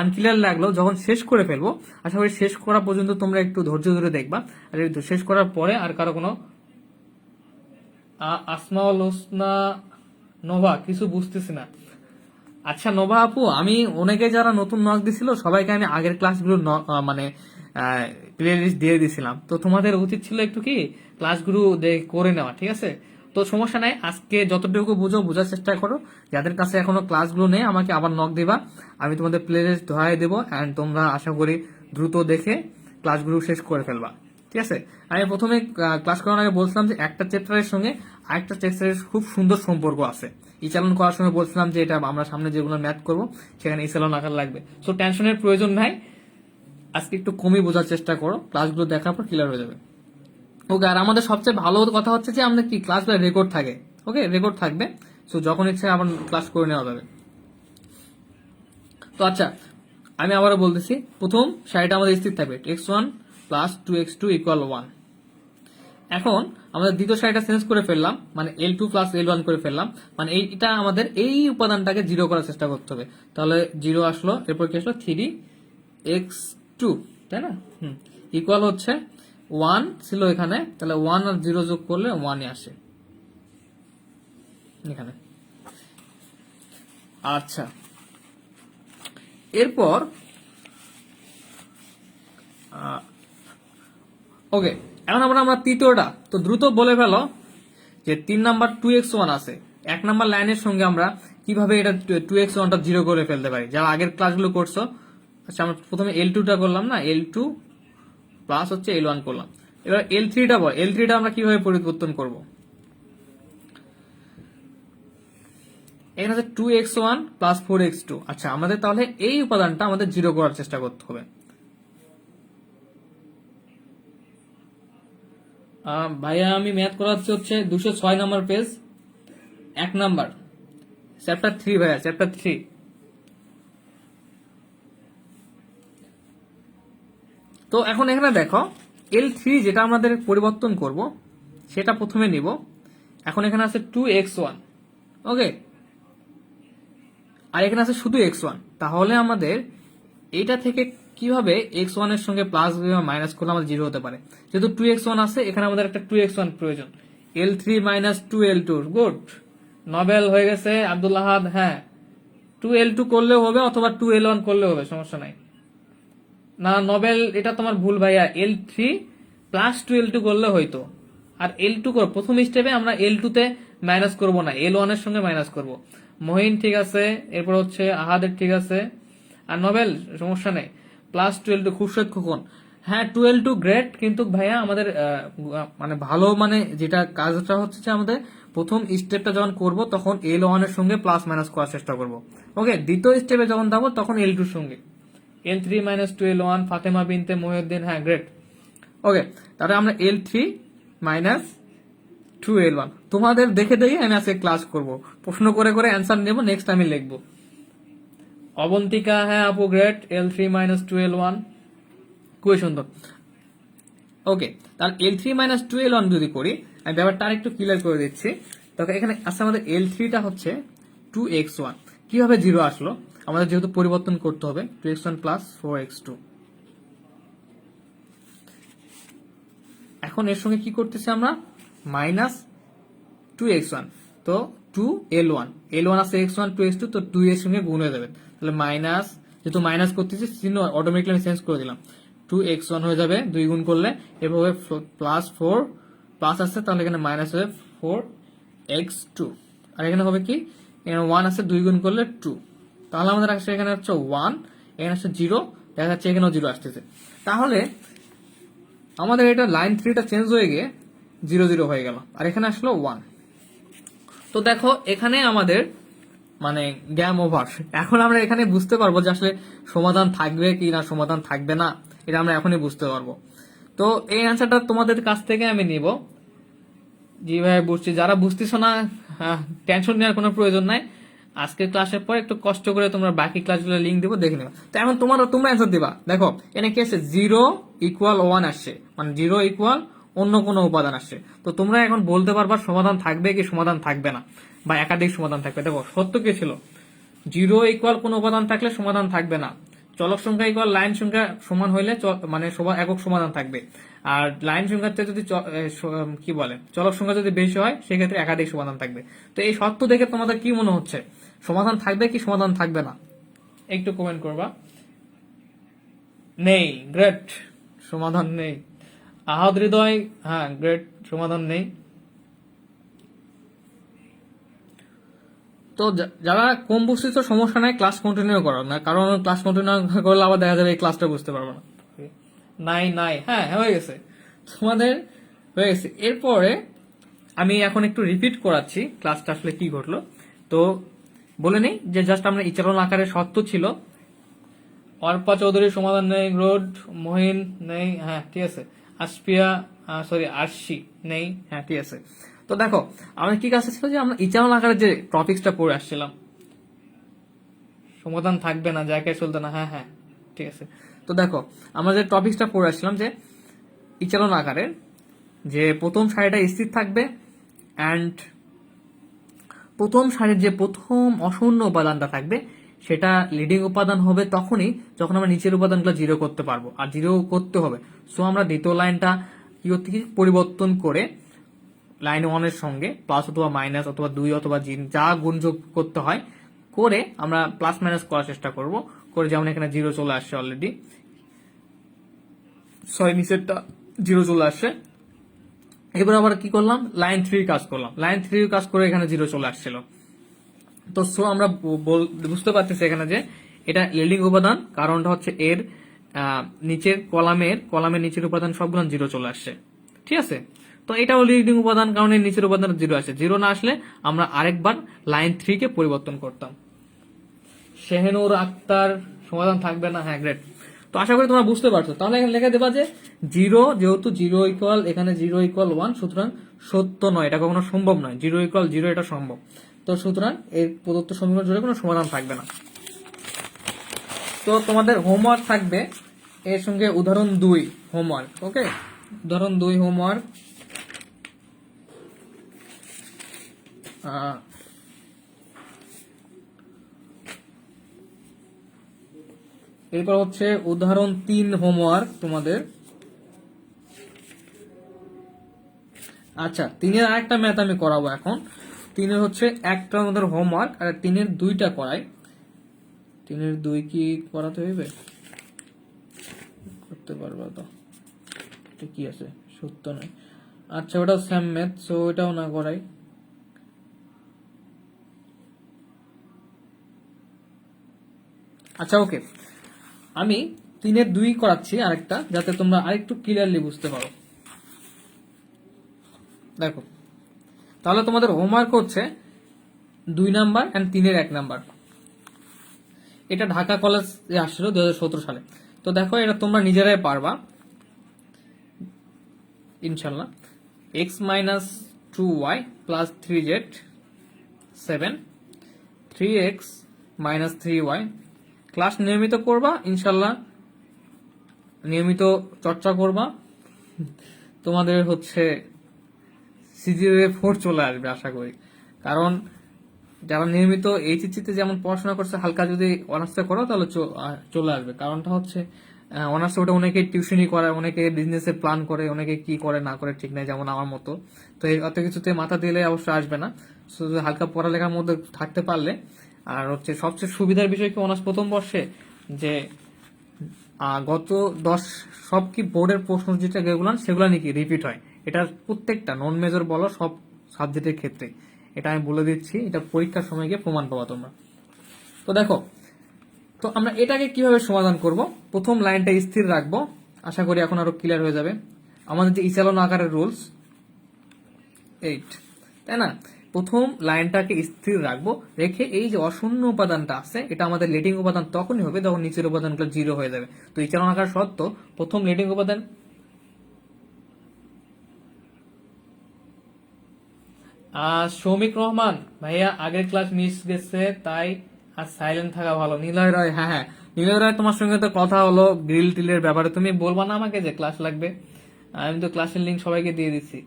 আনক্লিয়ার লাগলো, যখন শেষ করে ফেলবো আশা করি শেষ করা পর্যন্ত তোমরা একটু ধৈর্য ধরে দেখবা। আর শেষ করার পরে আর কারো কোনো আসমাউল হোসনা নোভা কিছু বুঝতেছি না। আচ্ছা নোভা আপু, আমি অনেকে যারা নতুন নক দিছিল সবাইকে আমি আগের ক্লাসগুলো মানে প্লে লিস্ট দিয়ে দিছিলাম। তো তোমাদের উচিত ছিল একটু কি ক্লাসগুলো করে নেওয়া, ঠিক আছে? তো সমস্যা নাই, আজকে যতটুকু বোঝার চেষ্টা করো। যাদের কাছে এখনো ক্লাসগুলো নেই আমাকে আবার নক দিবা, আমি তোমাদের প্লে লিস্ট ধরাই দেবো, অ্যান্ড তোমরা আশা করি দ্রুত দেখে ক্লাসগুলো শেষ করে ফেলবা, ঠিক আছে? আমি প্রথমে ক্লাস করার আগে বলছিলাম যে একটা চ্যাপ্টারের সঙ্গে আরেকটা চ্যাপ্টারের খুব সুন্দর সম্পর্ক আছে। ইচালন করার সময় বলছিলাম যে এটা আমরা সামনে যেগুলো ম্যাথ করবো সেখানে ইচালন আকার লাগবে, সো টেনশনের প্রয়োজন নাই। আজকে একটু কমই বোঝার চেষ্টা করো, ক্লাসগুলো দেখার পর ক্লিয়ার হয়ে যাবে। ওকে, আর আমাদের সবচেয়ে ভালো কথা হচ্ছে যে আমাদের কি ক্লাসগুলো রেকর্ড থাকে। ওকে, রেকর্ড থাকবে, সো যখন ইচ্ছে আবার ক্লাস করে নেওয়া যাবে। তো আচ্ছা, আমি আবারও বলতেছি, প্রথম সারিটা আমাদের স্থির থাকবে x1 প্লাস 2x2 ইকুয়াল 1। এখন আমাদের দ্বিতীয় সারিটা চেঞ্জ করে ফেললাম, মানে L2 প্লাস L1 করে ফেললাম, মানে এটা আমাদের এই উপাদানটাকে 0 করার চেষ্টা করতে হবে। তাহলে 0 আসলো, এরপর কি আসলো 3x2, তাই না? ইকুয়াল হচ্ছে 1 ছিল এখানে, তাহলে 1 আর 0 যোগ করলে 1ই আসে এখানে। আচ্ছা, এরপর ওকে, এখন আমরা তৃতীয়টা তো দ্রুত বলে ফেলো যে 3 নাম্বার 2x1 আছে, 1 নাম্বার লাইনের সঙ্গে আমরা কিভাবে এটা 2x1টা 0 করে ফেলতে পারি, যারা আগের ক্লাসগুলো করছো। আচ্ছা, আমরা প্রথমে L2টা করলাম না, L2 প্লাস হচ্ছে L1 করলাম। এবার L3টা বল, L3টা আমরা কিভাবে পরিবর্তন করব? এখানে আছে 2x1 প্লাস 4x2। আচ্ছা, আমাদের তাহলে এই উপাদানটা আমাদের 0 করার চেষ্টা করতে হবে। ভাইয়া আমি ম্যাথ করাচ্ছি হচ্ছে 206 নাম্বার পেজ, 1 নাম্বার, চ্যাপ্টার 3 ভাইয়া, চ্যাপ্টার 3। তো এখন এখানে দেখো L3 যেটা আমাদের পরিবর্তন করব সেটা প্রথমে নিব। এখন এখানে আছে 2x1, ওকে, আর এখানে আছে শুধু x1। তাহলে আমাদের এইটা থেকে কিভাবে x1 এর সঙ্গে প্লাস মাইনাস করলে আমাদের 0 হতে পারে? যেহেতু 2x1 আছে, এখানে আমাদের একটা 2x1 প্রয়োজন। L3 minus 2L2, good, Nobel হয়ে গেছে আব্দুল আহাদ। হ্যাঁ, 2L2 করলেও হবে অথবা 2L1 করলেও হবে, সমস্যা নাই। না নবেল, এটা তোমার ভুল ভাইয়া, L3 প্লাস 2L2 করলে হইতো। আর L2 করো, প্রথম স্টেপে আমরা L2 তে মাইনাস করব না, L1 এর সঙ্গে মাইনাস করব। মহিন ঠিক আছে, এরপর হচ্ছে আহাদের ঠিক আছে, আর নবেল সমস্যা নেই। প্লাস 12 খুরশেদ খোকন, হ্যাঁ 12 গ্রেট, কিন্তু ভাইয়া আমাদের মানে ভালো, মানে যেটা কাজটা হচ্ছে যে আমাদের প্রথম স্টেপটা যখন করব তখন L1 এর সঙ্গে প্লাস মাইনাস করার চেষ্টা করব। ওকে, দ্বিতীয় স্টেপে যখন যাবো তখন L2 এর সঙ্গে। L3 মাইনাস 2L1, ফাতেমা বিনতে মহিউদ্দিন, হ্যাঁ গ্রেট। ওকে, তাহলে আমরা L3 মাইনাস 2L1 তোমাদের দেখে দেখে আমি আজকে ক্লাস করব, প্রশ্ন করে করে অ্যান্সার নেব, নেক্সট আমি লিখবো। অবন্তিকা, হ্যাঁ আপু গ্রেট, L3 মাইনাস 2L1, খুবই সুন্দর। ওকে, তাহলে L3 মাইনাস 2L1 যদি করি, আমি ব্যাপারটা আরেকটু ক্লিয়ার করে দিচ্ছি। তখন এখানে আসছে আমাদের L3টা হচ্ছে 2x1, কিভাবে 0 আসলো? আমাদের যেহেতু পরিবর্তন করতে হবে, 2x1 প্লাস 4x2। এখন এর সঙ্গে কি করতেছি আমরা? মাইনাস 2x1, তো 2L1, L1 আছে x1, 2x2, তো 2 এর সঙ্গে গুণ হয়ে যাবে। তাহলে মাইনাস, যেহেতু মাইনাস করতেছি চিহ্ন অটোমেটিক্যালি আমি চেঞ্জ করে দিলাম, 2x1 হয়ে যাবে 2 গুণ করলে, এরপর হবে প্লাস 4, প্লাস আছে তাহলে এখানে মাইনাস হবে 4x2, আর এখানে হবে কি, এখানে 1 আছে 2 গুণ করলে 2, তাহলে আমাদের আসছে এখানে হচ্ছে 1, এখানে আসছে 0, দেখা যাচ্ছে এখানেও 0 আসতেছে। তাহলে আমাদের এটা লাইন 3টা চেঞ্জ হয়ে গিয়ে 0 0 হয়ে গেল, আর এখানে আসলো 1। তো দেখো এখানে আমাদের মানে গেম ওভার। এখন আমরা এখানে বুঝতে পারবো যে আসলে সমাধান থাকবে কি না সমাধান থাকবে না, এটা আমরা এখনই বুঝতে পারবো। তো এই অ্যান্সারটা তোমাদের কাছ থেকে আমি নিব। জি ভাই বুঝছি, যারা বুঝতেছো না টেনশন নেওয়ার কোনো প্রয়োজন নাই, আজকের ক্লাসের পর একটু কষ্ট করে তোমরা বাকি ক্লাসগুলো লিঙ্ক দিব, দেখে নেবা। তো এখন তোমরা অ্যান্সার দিবা। দেখো এখানে কি আসছে, 0 ইকুয়াল 1 আসছে, মানে 0 ইকুয়াল অন্য কোনো উপাদান আসছে। তো তোমরা এখন বলতে পারবা সমাধান থাকবে কি সমাধান থাকবে না, বা একাধিক সমাধান থাকবে। দেখো সত্য কি ছিল, 0 ইকুয়াল কোনো উপাদান থাকলে সমাধান থাকবে না, চলক সংখ্যা ইকুয়াল লাইন সংখ্যা সমান হইলে মানে একক সমাধান থাকবে, আর লাইন সংখ্যাতে যদি কি বলে চলক সংখ্যা যদি বেশি হয় সেক্ষেত্রে একাধিক সমাধান থাকবে। তো এই সত্য দেখে তোমাদের কি মনে হচ্ছে, সমাধান থাকবে কি সমাধান থাকবে না? একটু কমেন্ট করবা। নেই, গ্রেট, সমাধান নেই। আহাদ হৃদয়, হ্যাঁ গ্রেট, সমাধান নেই। তো যারা কম বুঝতেছ সমস্যা নাই, ক্লাস কন্টিনিউ করো না, কারণ ক্লাস কন্টিনিউ করলে আবার দেখা যাবে এই ক্লাসটা বুঝতে পারবো না। নাই নাই, হ্যাঁ হয়ে গেছে, তোমাদের হয়ে গেছে। এরপরে আমি এখন একটু রিপিট করাচ্ছি ক্লাসটা আসলে কি ঘটলো। তো বলে নেই যে জাস্ট আমরা ইচালন আকারে সত্য ছিল। অর্পা চৌধুরীর সমাধান নেই, রোড মহিন নেই, হ্যাঁ ঠিক আছে। আসপিয়া, সরি আরশি নেই, হ্যাঁ ঠিক আছে। তো দেখো আমাদের কি কাজ ছিল, যে আমরা ইচালন আকারে যে টপিক্সটা পড়ে আসছিলাম, সমাধান থাকবে না, জায়গায় চলতে না, হ্যাঁ হ্যাঁ ঠিক আছে। তো দেখো আমরা যে টপিক্সটা পড়ে আসছিলাম যে ইচালন আকারের যে প্রথম সারিটা স্থির থাকবে অ্যান্ড প্রথম সারির যে প্রথম অশূন্য উপাদানটা থাকবে সেটা লিডিং উপাদান হবে তখনই যখন আমরা নিচের উপাদানগুলো জিরো করতে পারবো, আর জিরো করতে হবে। সো আমরা দ্বিতীয় লাইনটা কি করতে কি পরিবর্তন করে লাইন 1 এর সঙ্গে প্লাস অথবা মাইনাস অথবা 2 অথবা যা গুণযোগ করতে হয় করে আমরা প্লাস মাইনাস করার চেষ্টা করব, করে যেমন এখানে জিরো চলে আসছে অলরেডি, নিচেরটা জিরো চলে আসছে। এবার আবার কি করলাম, লাইন 3 কাজ করলাম, লাইন 3 কাজ করে এখানে জিরো চলে আসছিল। তো সো আমরা বুঝতে পারতেছি এখানে যে এটা লিডিং উপাদান, কারণটা হচ্ছে এর নিচের কলামের নিচের উপাদান সবগুলো জিরো চলে আসছে, ঠিক আছে। তো এটাও লিডিং উপাদান, কারণ এর নিচের উপাদান জিরো আসে, জিরো না আসলে আমরা আরেকবার লাইন 3 কে পরিবর্তন করতাম। শেহনুর আক্তার সমাধান থাকবে না, হ্যাঁ গ্রেট। তো আশা করি তোমরা বুঝতে পারছো। তাহলে এখানে লেখা দেবা যে জিরো, যেহেতু জিরো ইকুয়াল এখানে জিরো ইকুয়াল 1, সুতরাং সত্য নয়, এটা কখনো সম্ভব নয়। জিরো ইকুয়াল জিরো এটা সম্ভব, তো সুতরাং এর প্রদত্ত সমীকরণ জুড়ে কোনো সমাধান থাকবে না। তো তোমাদের হোমওয়ার্ক থাকবে এর সঙ্গে উদাহরণ 2 হোমওয়ার্ক, ওকে। উদাহরণ 2 হোমওয়ার্ক, এরপর হচ্ছে উদাহরণ 3 হোমওয়ার্ক তোমাদের। আচ্ছা, 3-এর আরেকটা ম্যাথ আমি করাবো এখন। 3-এর হচ্ছে একটা আমাদের হোমওয়ার্ক, আর 3-এর 2টা করাই। 3-এর 2 কি করাতে হইবে? করতে পারবা তো, এটা কি আছে, সত্য নয়। আচ্ছা, ওটা সেম ম্যাথ, সো ওটাও না করাই। আচ্ছা ওকে, আমি 3-এর 2 করাচ্ছি আরেকটা, যাতে তোমরা আরেকটু ক্লিয়ারলি বুঝতে পারো। দেখো, তাহলে তোমাদের হোমওয়ার্ক হচ্ছে 2 নাম্বার এন্ড 3-এর 1 নাম্বার। এটা ঢাকা কলেজে আসছিল 2017 সালে। তো দেখো, এটা তোমরা নিজেরাই পারবা ইনশাল্লাহ। x minus 2y plus 3z 7, 3x minus 3y। Class নিয়মিত করবা ইনশাল্লাহ, নিয়মিত চর্চা করবা, তোমাদের হচ্ছে সিজিপিএ 4 চলে আসবে আশা করি। কারণ যারা নিয়মিত এইচএসসিতে যেমন পড়াশোনা করছে, হালকা যদি অনার্সে করো তাহলে চলে আসবে। কারণটা হচ্ছে অনার্সে ওটা অনেকে টিউশনই করে, অনেকে বিজনেসে প্ল্যান করে, অনেকে কি করে না করে ঠিক নাই, যেমন আমার মতো। তো এই অত কিছুতে মাথা দিলে অবশ্যই আসবে না, শুধু হালকা পড়ালেখার মধ্যে থাকতে পারলে। আর হচ্ছে সবচেয়ে সুবিধার বিষয় কি অনার্স প্রথম বর্ষে, যে গত 10 সব কি বোর্ডের প্রশ্ন যেগুলো সেগুলো নাকি রিপিট হয়। এটা প্রত্যেকটা নন মেজর বলো সব সাবজেক্টের ক্ষেত্রে, এটা আমি বলে দিচ্ছি, এটা পরীক্ষার সময় গিয়ে প্রমাণ পাবা তোমরা। তো দেখো, তো আমরা এটাকে কিভাবে সমাধান করব। প্রথম লাইনটা স্থির রাখবো, আশা করি এখন আরো ক্লিয়ার হয়ে যাবে। আমাদের যে ইচালন আকারের রুলস 8, তাই না। প্রথম লাইনটাকে স্থির রাখবো, রেখে এই যে অশূন্য উপাদানটা আছে এটা আমাদের লিডিং উপাদান তখনই হবে যখন নিচের উপাদানগুলো জিরো হয়ে যাবে। তো ইচালন আকার সত্য, প্রথম লিডিং উপাদান। সৌমিক রহমান ভাইয়া, আগের ক্লাস মিস গেছে তাই আর সাইলেন্ট থাকা ভালো। নিলয় রায়, হ্যাঁ হ্যাঁ নিলয় রায়, তোমার সঙ্গে তো কথা হলো গ্রিল টিলের ব্যাপারে, তুমি বলবা না আমাকে যে ক্লাস লাগবে? আমি তো ক্লাসের লিঙ্ক সবাইকে দিয়ে দিচ্ছি।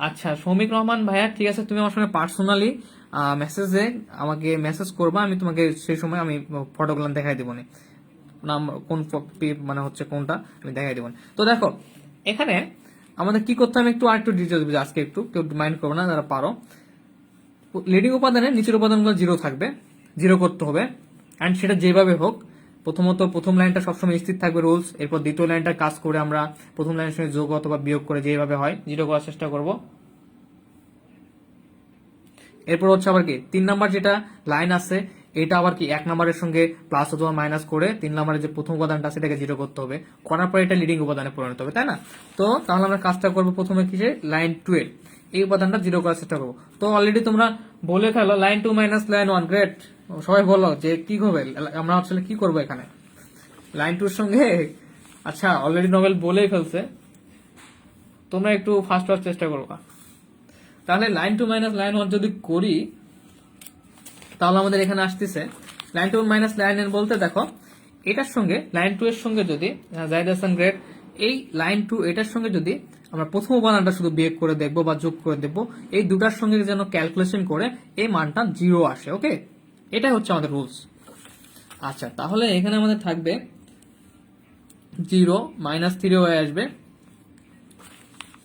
আচ্ছা সৌমিক রহমান ভাইয়া, ঠিক আছে, তুমি আমার সঙ্গে পার্সোনালি মেসেজে আমাকে মেসেজ করবা, আমি তোমাকে সেই সময় আমি ফটোগুলো দেখাই দিব নাম কোন মানে হচ্ছে কোনটা আমি দেখাই দিব। তো দেখো এখানে আমাদের কি করতে হবে, একটু আরেকটু ডিটেলস বুঝে আজকে, একটু কেউ মাইন্ড করবে না যারা পারো। লিডিং উপাদানের নিচের উপাদানগুলো জিরো থাকবে, জিরো করতে হবে, অ্যান্ড সেটা যেভাবে হোক। প্রথমত প্রথম লাইনটা সবসময় স্থির থাকবে রুলস, এরপর দ্বিতীয় লাইনটা কাজ করে আমরা প্রথম লাইনের সঙ্গে যোগ অথবা বিয়োগ করে যেভাবে হয় জিরো করার চেষ্টা করব। এরপর হচ্ছে আবার কি 3 নাম্বার যেটা লাইন আছে, এটা আবার কি 1 নাম্বারের সঙ্গে প্লাস অথবা মাইনাস করে 3 নাম্বারের যে প্রথম উপাদানটা সেটাকে জিরো করতে হবে, করার পর এটা লিডিং উপাদানে পরিণত হবে, তাই না। তো তাহলে আমরা কাজটা করবো প্রথমে কিসে, লাইন 12 এই উপাদানটা জিরো করার চেষ্টা করবো। তো অলরেডি তোমরা বলে ফেলো লাইন 2 মাইনাস লাইন 1, গ্রেট। সবাই বলো যে কি হবে, আমরা আসলে কি করবো এখানে লাইন 2 এর সঙ্গে। আচ্ছা অলরেডি নোবেল বলেই ফেলছে, তোমরা একটু ফাস্ট হওয়ার চেষ্টা করবা। তাহলে লাইন 2 মাইনাস লাইন 1 যদি করি, তাহলে আমাদের এখানে আসতেছে লাইন 2 মাইনাস লাইন 1 বলতে দেখো এটার সঙ্গে লাইন 2 এর সঙ্গে যদি জাহিদ হাসান গ্রেড এই লাইন 2 এটার সঙ্গে যদি আমরা প্রথম উপাদানটা শুধু বিয়োগ করে দেখবো বা যোগ করে দেখবো, এই দুটার সঙ্গে যেন ক্যালকুলেশন করে এই মানটা 0 আসে। ওকে, এটাই হচ্ছে আমাদের রুলস। আচ্ছা, তাহলে এখানে আমাদের থাকবে 0 -3y আসবে,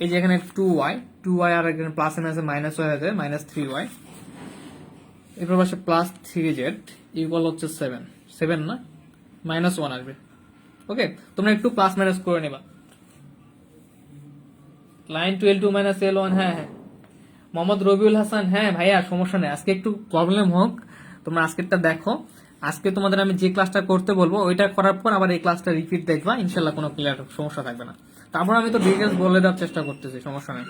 এই যে এখানে 2y আর এখানে প্লাস এন আছে মাইনাস ওয়াই আছে -3y, এরপর পাশে +3z ইকুয়াল হচ্ছে 7 না -1 আসবে। ওকে, তোমরা একটু প্লাস মাইনাস করে নেবা। লাইন 12 -L1, হ্যাঁ হ্যাঁ। মোহাম্মদ রবিউল হাসান, হ্যাঁ ভাইয়া সমস্যা নেই, আজকে একটু প্রবলেম হোক, তোমরা আজকেরটা দেখো। আজকে তোমাদের আমি যে ক্লাসটা করতে বলবো ওইটা করার পর আবার এই ক্লাসটা রিপিট দেখবা, ইনশাল্লাহ কোনো ক্লিয়ার সমস্যা থাকবে না। তারপর আমি তো ডিটেলস বলে দেওয়ার চেষ্টা করতেছি, সমস্যা নেই।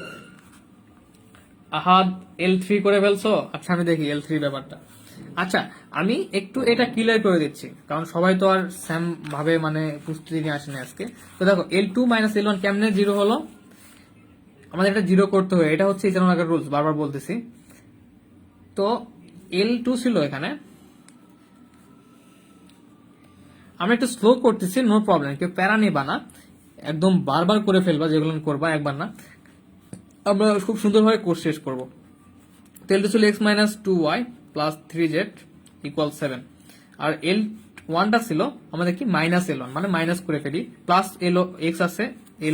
আহাদ L3 করে ফেলছো? আচ্ছা আমি দেখি L3 ব্যাপারটা। আচ্ছা, আমি একটু এটা ক্লিয়ার করে দিচ্ছি, কারণ সবাই তো আর সেম ভাবে মানে প্রস্তুতি নিয়ে আসেনি আজকে। তো দেখো L2 -L1 কেমনে 0 হলো, আমাদের এটা 0 করতে হবে, এটা হচ্ছে ইজানুল রুলস, বারবার বলতেছি। তো L2 ছিল এখানে, আমরা একটু স্লো করতেছি, নো প্রবলেম, কেউ প্যারা নেবা না, একদম বারবার করে ফেলবা, যেগুলো করবা একবার না, আমরা খুব সুন্দরভাবে কোর্স শেষ করবো। তো L2 ছিল x - 2y + 3z = 7, আর L1টা ছিল আমাদের কি -L1, মানে মাইনাস করে ফেলি, প্লাস x আছে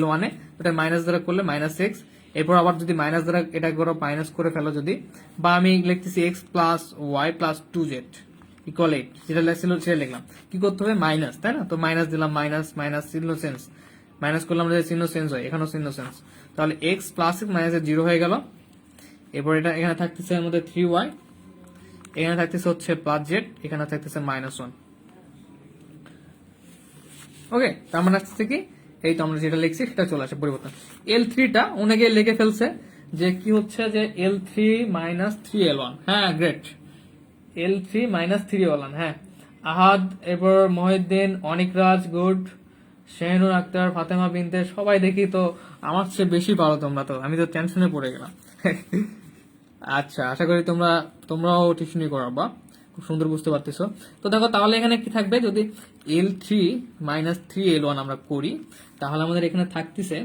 L1 এ, ওটা মাইনাস দ্বারা করলে -x, এরপর আবার যদি মাইনাস দ্বারা এটা করো মাইনাস করে ফেলো যদি, বা আমি লিখতেছি x + y + 2z = 8, যেটা ছিল সেটা লিখলাম। কি করতে হবে, মাইনাস, তাই না? তো মাইনাস দিলাম, মাইনাস মাইনাস চিহ্ন চেঞ্জ, মাইনাস করলাম যে চিহ্ন চেঞ্জ হয়, এখানেও চিহ্ন চেঞ্জ, তাহলে x + x - 0 হয়ে গেল। এরপর এটা এখানে থাকতেছে আমাদের 3y, এখানে থাকতেছে হচ্ছে +z, এখানে থাকতেছে -1। ওকে, তার মানে আসছে কি, এই তো আমরা যেটা লিখছি সেটা চলে আসে পরিবর্তন। L3 টা অনেকে লিখে ফেলছে যে কি হচ্ছে, যে L3 - 3L1, হ্যাঁ গ্রেট, L3 - 3L1, হ্যাঁ। আহাদ, এরপর মহিউদ্দিন, অনিক রাজ, গুড, শাহিনুর আক্তার, ফাতেমা বিনতে, সবাই দেখি তো আমার চেয়ে বেশি পারো তোমরা, তো আমি তো টেনশনে পড়ে গেলাম। আচ্ছা, আশা করি তোমরাও টিউশনি করাবা, খুব সুন্দর বুঝতে পারতেছো। তো দেখো, তাহলে এখানে কি থাকবে, যদি L3 - 3L1 আমরা করি, তাহলে আমাদের এখানে থাকতেছে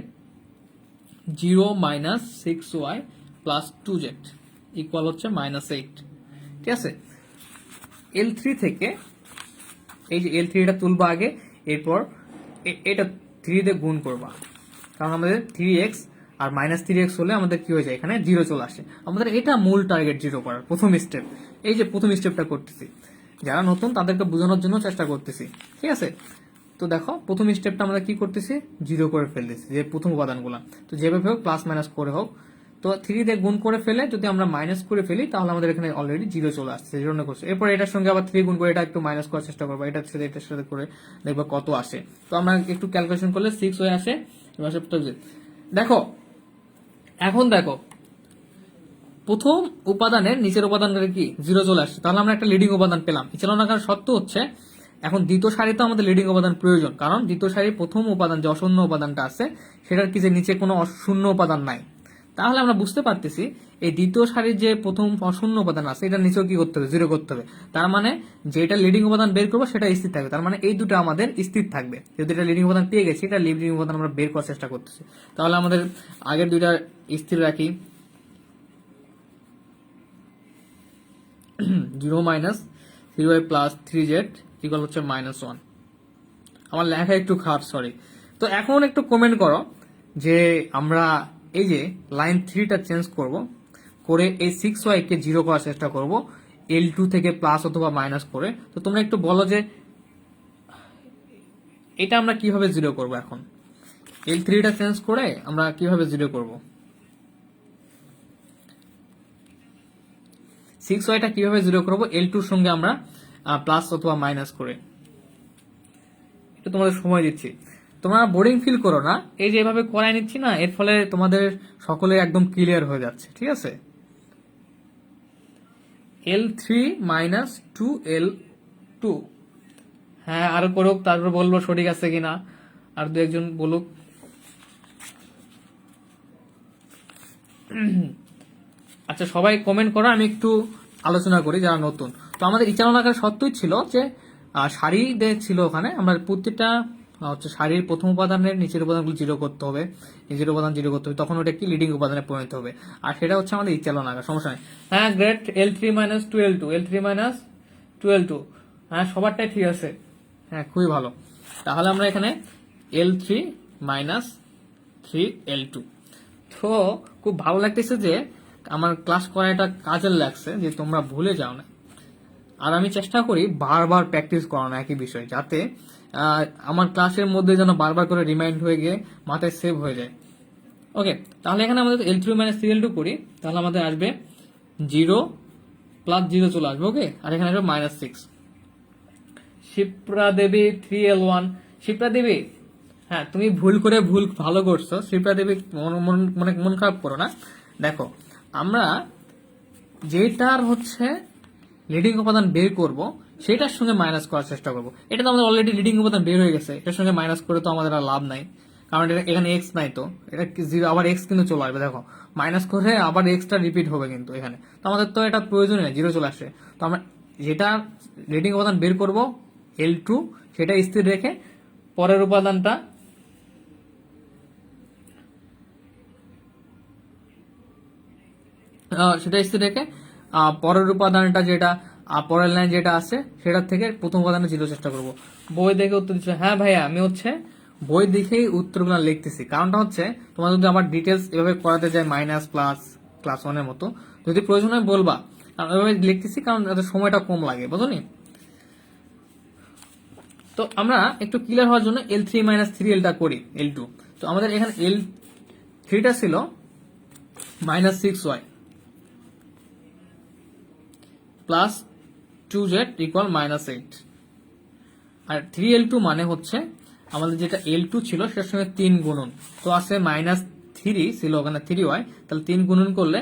0 - 6y + 2z ইকুয়াল হচ্ছে -8। ঠিক আছে, L3 থেকে এই যে L3 এটা তুলবা আগে, এরপর এটা 3 দিয়ে গুণ করবা, কারণ আমাদের 3x আর -3x হলে আমাদের কি হয়ে যায়, এখানে 0 চলে আসে। আমাদের এটা মূল টার্গেট 0 করার প্রথম স্টেপ, এই যে প্রথম স্টেপটা করতেছি, যারা নতুন তাদেরকে বোঝানোর জন্য চেষ্টা করতেছি। ঠিক আছে, তো দেখো প্রথম স্টেপটা আমরা কি করতেছি, 0 করে ফেলতেছি, যে প্রথম উপাদানগুলো, তো যেভাবে হোক প্লাস মাইনাস করে হোক, তো 3 দিয়ে গুণ করে ফেলে যদি আমরা মাইনাস করে ফেলি, তাহলে আমাদের এখানে অলরেডি 0 চলে আসছে, এই জন্য করছে। এরপর এটার সঙ্গে আবার 3 গুণ করে এটা একটু মাইনাস করার চেষ্টা করবো, এটার সাথে করে দেখবো কত আসে। তো আমরা একটু ক্যালকুলেশন করলে 6 হয়ে আসে। দেখো, এখন দেখো প্রথম উপাদানের নিচের উপাদানটা কি 0 চলে আসছে, তাহলে আমরা একটা লিডিং উপাদান পেলাম। ইচ্ছালনাকার সত্য হচ্ছে এখন দ্বিতীয় সারিতে আমাদের লিডিং উপাদান প্রয়োজন, কারণ দ্বিতীয় সারির প্রথম উপাদান যে অশূন্য উপাদানটা আছে সেটার কি যে নিচে কোনো অশূন্য উপাদান নাই, তাহলে আমরা বুঝতে পারতেছি এই দ্বিতীয় সারির যে প্রথম অশূন্য উপাদান আছে এটা নিচেও কি করতে হবে, 0 করতে হবে। তার মানে যেটা লিডিং উপাদান বের করবো সেটা স্থির থাকবে, তার মানে এই দুটো আমাদের স্থির থাকবে। যদি এটা লিডিং উপাদান পেয়ে গেছি, এটা লিডিং উপাদান আমরা বের করার চেষ্টা করতেছি, তাহলে আমাদের আগের দুইটা স্থির রাখি। 0 - 3y + 3z ইকুয়াল হচ্ছে -1। আমার লেখা একটু খারাপ, সরি। তো এখন একটু কমেন্ট করো যে আমরা এই যে লাইন 3টা চেঞ্জ করব, করে এই 6y কে 0 করার চেষ্টা করব, L2 থেকে প্লাস অথবা মাইনাস করে। তো তোমরা একটু বলো যে এটা আমরা কিভাবে 0 করব, এখন L3টা চেঞ্জ করে আমরা কিভাবে 0 করব, 6yটা কিভাবে 0 করব L2 এর সঙ্গে আমরা প্লাস অথবা মাইনাস করে। এটা তোমাদের সময় দিচ্ছি, তোমরা বোরিং ফিল করো না, এই যে এভাবে করাই নিচ্ছি না, এর ফলে তোমাদের সকলে একদম ক্লিয়ার হয়ে যাচ্ছে। ঠিক আছে, L3 - 2L2, হ্যাঁ আরো করুক, তারপর বলবো সঠিক আছে কিনা, আর দু একজন বলুক। আচ্ছা, সবাই কমেন্ট করো, আমি একটু আলোচনা করি যারা নতুন। তো আমাদের ইচ্ছালনাকার সত্যই ছিল যে সারি ছিল ওখানে, আমরা প্রত্যেকটা হচ্ছে সারির প্রথম উপাদানের নিচের উপাদানগুলো জিরো করতে হবে, নিচের উপাদান জিরো করতে হবে, তখন ওটা কি লিডিং উপাদানে পরিণত হবে। আর সেটা হচ্ছে আমাদের ইচ্ছা না, সমস্যা নেই। হ্যাঁ great, L3 minus 2L2, L3 minus 2L2, হ্যাঁ সবারটাই ঠিক আছে, হ্যাঁ খুবই ভালো। তাহলে আমরা এখানে L3 মাইনাস 3L2। তো খুব ভালো লাগতেছে যে আমার ক্লাস করা এটা কাজের লাগছে, যে তোমরা ভুলে যাও না। আর আমি চেষ্টা করি বারবার প্র্যাকটিস করানো একই বিষয়, যাতে আমার ক্লাসের মধ্যে যেন বারবার করে রিমাইন্ড হয়ে গিয়ে মাথায় সেভ হয়ে যায়। ওকে, তাহলে এখানে আমাদের L3 মাইনাস 3L2 করি, তাহলে আমাদের আসবে 0 প্লাস 0 চলে আসবে। ওকে, আর এখানে আসবে -6। শিপ্রা দেবী 3L1, শিপ্রা দেবী হ্যাঁ তুমি ভুল ভালো করছো শিপ্রা দেবী, মন খারাপ করো না। দেখো আমরা যেটার হচ্ছে লিডিং উপাদান বের করব সেটার সঙ্গে মাইনাস করার চেষ্টা করব। এটা তো আমাদের অলরেডি লিডিং উপাদান বের হয়ে গেছে, এটার সঙ্গে মাইনাস করে তো আমাদের আর লাভ নাই, কারণ এখানে এক্স নাই, তো এটা 0, আবার এক্স কিন্তু চলে আসবে। দেখো মাইনাস করে আবার এক্সটা রিপিট হবে কিন্তু এখানে, তো আমাদের তো এটা প্রয়োজন নেই, 0 চলে আসে। তো আমরা যেটা লিডিং উপাদান বের করব L2, সেটা স্থির রেখে পরের উপাদানটা সেটা স্থির রেখে পরের উপাদানটা যেটা পরের লাইন যেটা আছে সেটার থেকে প্রথম উপাদানে 0 চেষ্টা করব। বই দেখে উত্তর দিচ্ছে, হ্যাঁ ভাইয়া আমি হচ্ছে বই দেখেই উত্তরগুলো লিখতেছি। কারণটা হচ্ছে তোমার যদি আবার ডিটেলস এভাবে করাতে যায় মাইনাস প্লাস ক্লাস 1-এর মতো, যদি প্রয়োজন হয় বলবা, কারণ এভাবে লিখতেছি কারণ যাতে সময়টা কম লাগে, বুঝলি। তো আমরা একটু ক্লিয়ার হওয়ার জন্য L3 মাইনাস 3Lটা করি, L2। তো আমাদের এখানে L3টা ছিল -6y প্লাস 2z ইকুয়াল -8, আর 3L2 মানে হচ্ছে আমাদের যেটা L2 ছিল সেটার সঙ্গে 3 গুণন, তো আছে -3 ছিল ওখানে 3y, তাহলে 3 গুণন করলে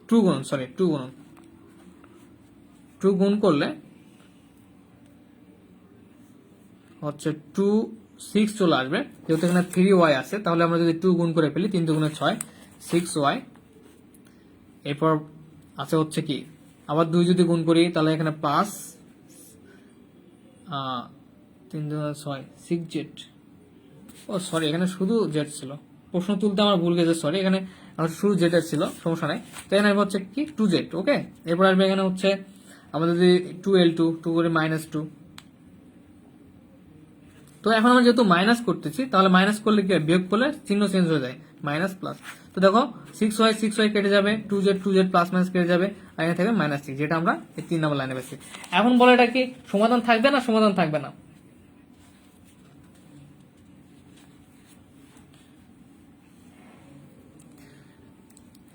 2 গুণ করলে হচ্ছে 6 চলে আসবে, যেহেতু এখানে 3y আছে, তাহলে আমরা যদি 2 গুণ করে ফেলি, 3 দুগুণে 6, 6y। এরপর আছে হচ্ছে কি, আবার 2 যদি গুণ করি তাহলে এখানে প্লাস 3 দুগুণে 6, 6z। ও সরি, এখানে শুধু জেড ছিল, প্রশ্ন তুলতে আমার ভুল গেছে, সরি, এখানে শুধু জেড এর ছিল, সমস্যা নাই। তো এখানে হচ্ছে কি 2z। ওকে, এরপর আসবে এখানে হচ্ছে আমাদের যদি 2L2, 2 করে -2। তো এখন আমরা যেহেতু মাইনাস করতেছি, তাহলে মাইনাস করলে কি হয়, বিয়োগ করলে চিহ্ন চেঞ্জ হয়ে যায়, মাইনাস প্লাস। তো দেখো 6y কেটে যাবে, 2z প্লাস মাইনাস কেটে যাবে, আর এখানে থাকবে -6, যেটা আমরা এই 3 নম্বর লাইনে পেয়েছি। এখন বলে এটা কি সমাধান থাকবে না সমাধান থাকবে না?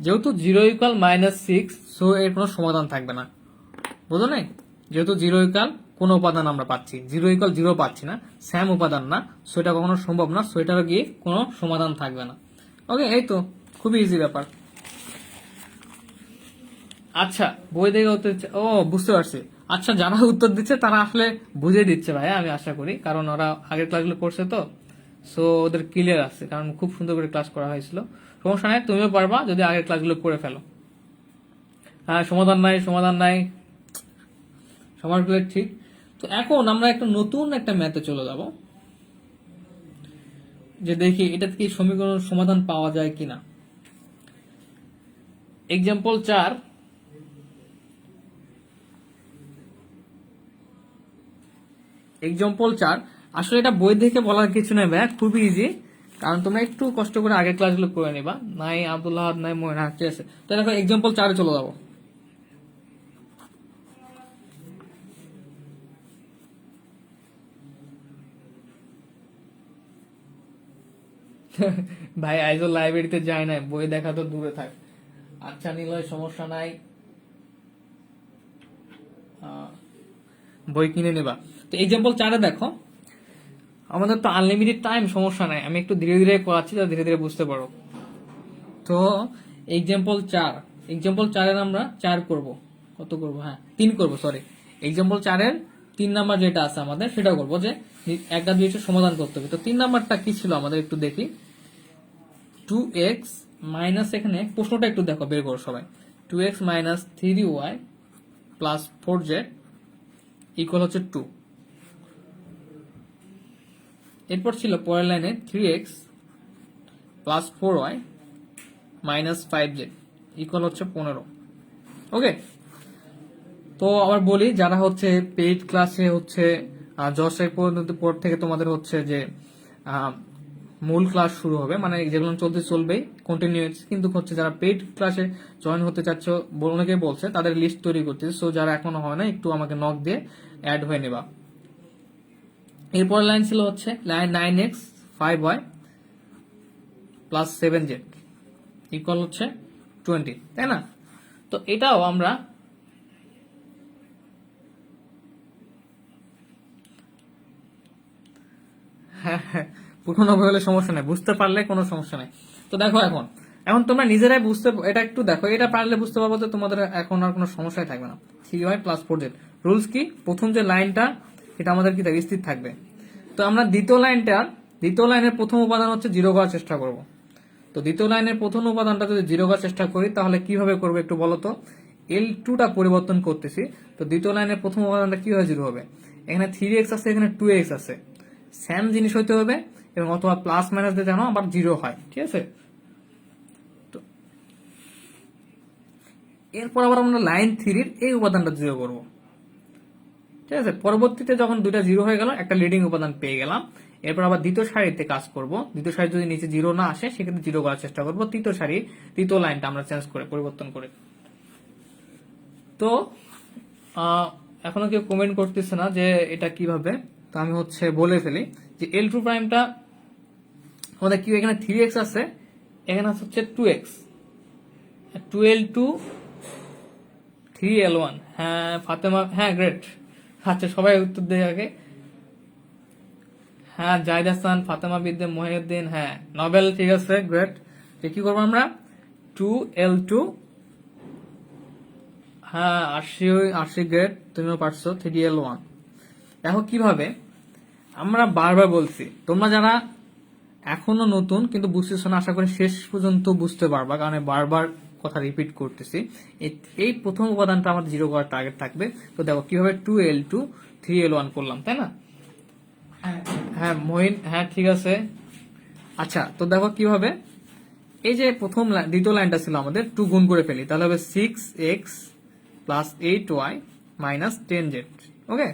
যেহেতু 0 ইকুয়াল -6, সো এর কোনো সমাধান থাকবে না, বুঝো নাই? যেহেতু 0 ইকুয়াল কোন উপাদান আমরা পাচ্ছি, 0 ইকুয়াল 0 পাচ্ছি না, স্যাম উপাদান না, সো এটা কখনো সম্ভব না, সো এটার গিয়ে কোনো সমাধান থাকবে না। ওকে, এই তো খুবই ইজি ব্যাপার। আচ্ছা, বই দেখে উত্তর দিচ্ছে, ও বুঝতে পারছি। আচ্ছা, যারা উত্তর দিচ্ছে তারা আসলে বুঝে দিচ্ছে ভাই, আমি আশা করি, কারণ ওরা আগের ক্লাসগুলো করছে তো, সো ওদের ক্লিয়ার আছে, কারণ খুব সুন্দর করে ক্লাস করা হয়েছিল। সমস্যা নাই, তুমিও পারবা যদি আগের ক্লাসগুলো করে ফেলো। হ্যাঁ, সমাধান নাই সমাজগুলো ঠিক। তো এখন আমরা একটা নতুন একটা ম্যাথে চলে যাব, যে দেখি এটা থেকে সমীকরণ সমাধান পাওয়া যায় কিনা। এক্সাম্পল 4, আসলে এটা বই দেখে বলার কিছু নেই ভাই, খুবই ইজি, কারণ তোমরা একটু কষ্ট করে আগের ক্লাসগুলো করে নিবা। নাই আব্দুল্লাহ, নাই মহিনা, ঠিক আছে। তো দেখো এক্সাম্পল 4-এ চলে যাবো। ভাই আইজো লাইব্রেরিতে যায় না, বই দেখা তো দূরে থাক। আচ্ছা নিলয়, সমস্যা নাই, বই কিনে নেবা। তো এক্সাম্পল 4-এ দেখো, আমাদের তো আনলিমিটেড টাইম, সমস্যা নাই, আমি একটু ধীরে ধীরে করাচ্ছি, ধীরে ধীরে বুঝতে পারো। তো এক্সাম্পল 4-এর আমরা 4 করব, কত করব, হ্যাঁ 3 করব, সরি। এক্সাম্পল 4-এর 3 নাম্বার যেটা আছে আমাদের, সেটা করবো, যে একটা দুইটা সমাধান করতে হবে। তো 3 নাম্বারটা কি ছিল আমাদের একটু দেখি। 2x মাইনাস, এখানে প্রশ্নটা একটু দেখো, বের করো সবাই। 2x minus 3y plus 4z equal হচ্ছে 2। এরপর ছিল পরের লাইনে 3x plus 4y minus 5z equal হচ্ছে 15। ওকে, তো আবার বলি, যারা হচ্ছে পেইড ক্লাসে হচ্ছে 10 পর্যন্ত পর থেকে তোমাদের হচ্ছে যে মূল ক্লাস শুরু হবে, মানে যেগুলো চলবেই কন্টিনিউয়াস, কিন্তু হচ্ছে যারা পেইড ক্লাসে জয়েন হতে চাচ্ছ অনেকেই বলছে, তাদের লিস্ট তৈরি করতেছে। সো যারা এখনো হয় না, একটু আমাকে নক দিয়ে অ্যাড হয়ে নেবা। এরপর লাইন ছিল হচ্ছে line 9x 5y plus 7z equal হচ্ছে 20, তাই না? তো এটাও আমরা পুরোনো বই হলে সমস্যা নেই, বুঝতে পারলে কোনো সমস্যা নেই। তো দেখো এখন এখন তোমরা নিজেরাই বুঝতে, এটা একটু দেখো, এটা পারলে বুঝতে পারবো যে তোমাদের এখন আর কোনো সমস্যাই থাকবে না। 3y প্লাস 4z রুলস কি, প্রথম যে লাইনটা এটা আমাদের কি থাকবে, স্থির থাকবে। তো আমরা দ্বিতীয় লাইনের প্রথম উপাদান হচ্ছে 0 করার চেষ্টা করব। তো দ্বিতীয় লাইনের প্রথম উপাদানটা যদি 0 করার চেষ্টা করি তাহলে কিভাবে করবো একটু বলো তো। L2টা পরিবর্তন করতেছি, তো দ্বিতীয় লাইনের প্রথম উপাদানটা কিভাবে 0 হবে? এখানে 3x আছে, এখানে 2x আছে, সেম জিনিস হইতে হবে, এবং অথবা প্লাস মাইনাস দিয়ে যেন আবার 0 হয়, ঠিক আছে? তো এরপর আবার আমরা লাইন 3-র এই উপাদানটা 0 করব, ঠিক আছে? পরবর্তীতে যখন দুইটা 0 হয়ে গেল, একটা লিডিং উপাদান পেয়ে গেলাম। এরপর আবার দ্বিতীয় সারিতে কাজ করব, দ্বিতীয় সারি যদি নিচে 0 না আসে সেক্ষেত্রে 0 করার চেষ্টা করব। তৃতীয় লাইনটা আমরা চেঞ্জ করে পরিবর্তন করে। তো এখনো কেউ কমেন্ট করতেছে না যে এটা কিভাবে, তো আমি হচ্ছে বলে ফেলি যে L2 প্রাইমটা আমাদের কি, এখানে 3x আছে, এখানে হচ্ছে 2x, 2L2 3L1। হ্যাঁ ফাতেমা, হ্যাঁ গ্রেট। আচ্ছা সবাই উত্তর দেয় আগে। হ্যাঁ জাহিদ হাসান, ফাতেমা বিদ্যে, মহিউদ্দিন, হ্যাঁ নবেল, ঠিক আছে গ্রেট। কি করবো আমরা, 2L2, হ্যাঁ আশি গ্রেট, তুমিও পারছো, 3L1। দেখো কিভাবে, আমরা বারবার বলছি, তোমরা যারা এখনো নতুন কিন্তু বুঝতেছো না, আশা করি শেষ পর্যন্ত বুঝতে পারবা, কারণ বারবার কথা রিপিট করতেছি। এই প্রথম উপাদানটা আমাদের 0 করার টার্গেট থাকবে। তো দেখো কিভাবে 2L2 3L1 করলাম, তাই না? হ্যাঁ মহিন, হ্যাঁ ঠিক আছে। আচ্ছা তো দেখো কিভাবে, এই যে দ্বিতীয় লাইনটা ছিল আমাদের 2 গুণ করে ফেলি, তাহলে হবে 6x plus 8y minus 10z। ওকে,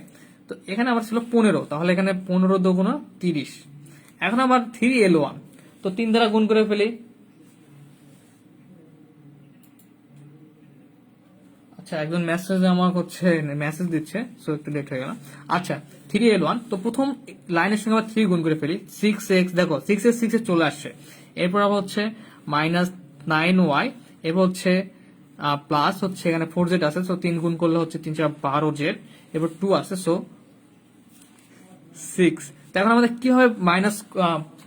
তো এখানে আবার ছিল 15, তাহলে এখানে 15 দুগুণ 30। এখন আবার 3L1, তো 3 দ্বারা গুণ করে ফেলি। আচ্ছা একজন মেসেজ দিচ্ছে, সো একটু লেট হয়ে গেল। আচ্ছা 3L1, তো প্রথম লাইনের সঙ্গে আবার 3 গুণ করে ফেলি, 6x, দেখো 6x 6 চলে আসছে। এরপর আবার হচ্ছে মাইনাস 9y, এরপর হচ্ছে প্লাস হচ্ছে এখানে 4z আছে, সো 3 গুণ করলে হচ্ছে 3 4 12z, এরপর 2 আছে, সো 6। এখন আমাদের কি হবে,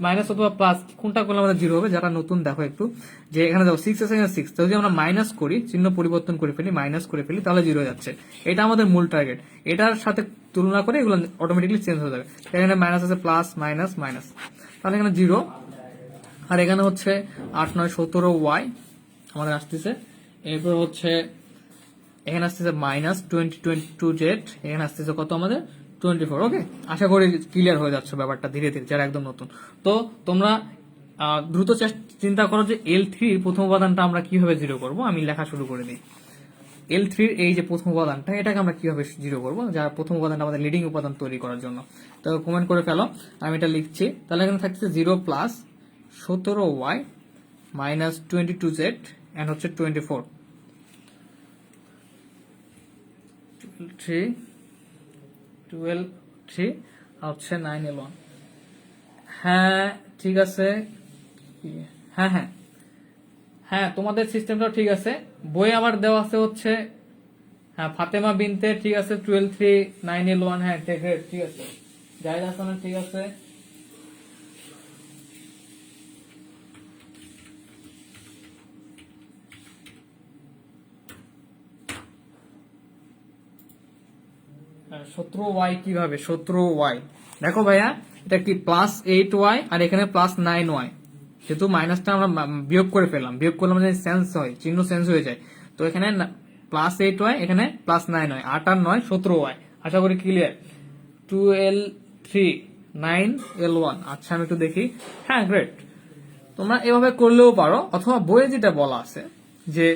মাইনাস অথবা প্লাস কোনটা করলে আমাদের 0 হবে? যারা নতুন দেখো একটু, যে এখানে দেখো 6 আছে, এখানে 6, তো যদি আমরা মাইনাস করি, চিহ্ন পরিবর্তন করে ফেলি, মাইনাস করে ফেলি, তাহলে 0 হয়ে যাচ্ছে। এটা আমাদের মূল টার্গেট, এটার সাথে তুলনা করে এগুলো অটোমেটিকলি চেঞ্জ হয়ে যাবে। এখানে মাইনাস আছে, প্লাস মাইনাস মাইনাস, তাহলে এখানে 0। আর এখানে হচ্ছে 8 9 17y আমাদের আসতেছে। এরপর হচ্ছে এখানে আসতেছে মাইনাস 22z, এখানে আসতেছে কত আমাদের 24। ওকে, আশা করি ক্লিয়ার হয়ে যাচ্ছে ব্যাপারটা ধীরে ধীরে, যারা একদম নতুন। তো তোমরা দ্রুত চিন্তা করো যে L3 প্রথম উপাদানটা আমরা কিভাবে 0 করব। আমি লেখা শুরু করে দিই। L3 এই যে প্রথম উপাদানটা, এটাকে আমরা কিভাবে 0 করব, যার প্রথম উপাদানটা আমাদের লিডিং উপাদান তৈরি করার জন্য। তো কমেন্ট করে ফেলো, আমি এটা লিখছি। তাহলে এখানে থাকছে 0 plus 17y minus 22z and হচ্ছে 24। 12 হচ্ছে 9L1। হ্যাঁ ঠিক আছে, হ্যাঁ হ্যাঁ হ্যাঁ তোমাদের সিস্টেমটাও ঠিক আছে। বই আবার দেওয়া আছে হচ্ছে, হ্যাঁ ফাতেমা বিনতে, ঠিক আছে 12 9L1, হ্যাঁ ঠিক আছে। জাহিদ হাসানের ঠিক আছে। সতেরো ওয়াই কিভাবে, 17y দেখো ভাইয়া, এটা কি প্লাস 8y আর এখানে প্লাস 9y, যেহেতু মাইনাসটা আমরা বিয়োগ করে ফেললাম, বিয়োগ করলে আমাদের সেন্স হয়, চিহ্ন সেন্স হয়ে যায়। তো এখানে প্লাস 8y, এখানে প্লাস 9y, 8 আর 9 17y। আশা করি ক্লিয়ার। 2L3 9L1। আচ্ছা আমি একটু দেখি। হ্যাঁ গ্রেট, তোমরা এভাবে করলেও পারো, অথবা বইয়ে যেটা বলা আছে যে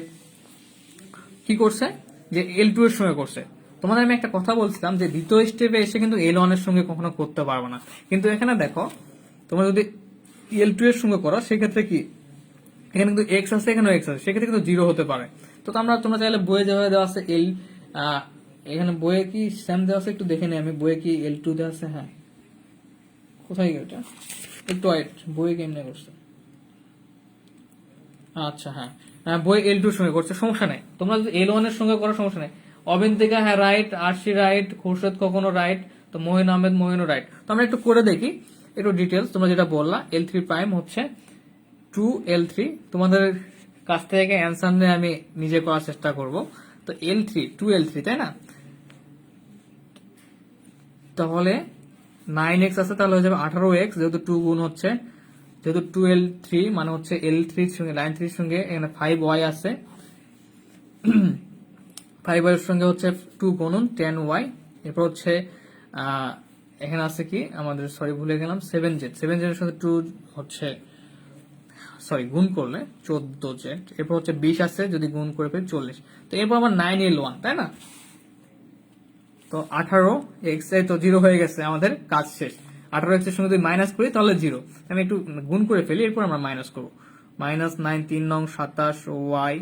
কি করছে, যে L2 এর সঙ্গে করছে। তোমাদের আমি একটা কথা বলছিলাম যে দ্বিতীয় স্টেপে এসে কিন্তু L1 এর সঙ্গে কখনো করতে পারবে না, কিন্তু এখানে দেখো তোমরা যদি L2 এর সঙ্গে করো সেক্ষেত্রে কি, এখানে কিন্তু এক্স আছে, এখানেও এক্স আছে, সেক্ষেত্রে কিন্তু জিরো হতে পারে। তো তোমরা চাইলে বইয়ে যেভাবে দেওয়া আছে এখানে বইয়ে কি সেম দেওয়া আছে একটু দেখে নিই আমি, বইয়ে কি L2 দেওয়া আছে? হ্যাঁ, কোথায় গেল এটা, একটু ওয়েট, বইয়ে কেমনে করছে? আচ্ছা হ্যাঁ, বই L2 এর সঙ্গে করছে, সমস্যা নেই। তোমরা যদি L1 এর সঙ্গে করো সমস্যা নেই। অবিন্তিকা হ্যাঁ রাইট, আরশি রাইট, খুরশেদ কখনো রাইট, তো মহিন আহমেদ মহিনও রাইট। তো আমরা একটু করে দেখি একটু ডিটেলস। তোমরা যেটা বললা L3 প্রাইম হচ্ছে 2L3, তোমাদের কাছ থেকে অ্যান্সার নিয়ে আমি নিজে করার চেষ্টা করব। তো L3 2L3 তাই না, তাহলে 9x আছে, তাহলে হয়ে যাবে 18x, যেহেতু 2 গুণ হচ্ছে, যেহেতু 2L3 মানে হচ্ছে L3 এর সঙ্গে লাইন 3 এর সঙ্গে এখানে 5y আছে, 5y এর সঙ্গে হচ্ছে 2 গুণন 10y, এরপর হচ্ছে এখানে আছে কি আমাদের, সরি ভুলে গেলাম, 7z, 7z এর সাথে 2 হচ্ছে, সরি গুণ করলে 14z, এরপর হচ্ছে 20 আছে, যদি গুণ করে ফেলি 40। তো এরপর আমার 9L1 তাই না, তো 18x, এই তো 0 হয়ে গেছে, আমাদের কাজ শেষ। 18x এর সঙ্গে যদি মাইনাস করি তাহলে 0, আমি একটু গুণ করে ফেলি, এরপর আমরা মাইনাস করবো। -9 3 নং 27y,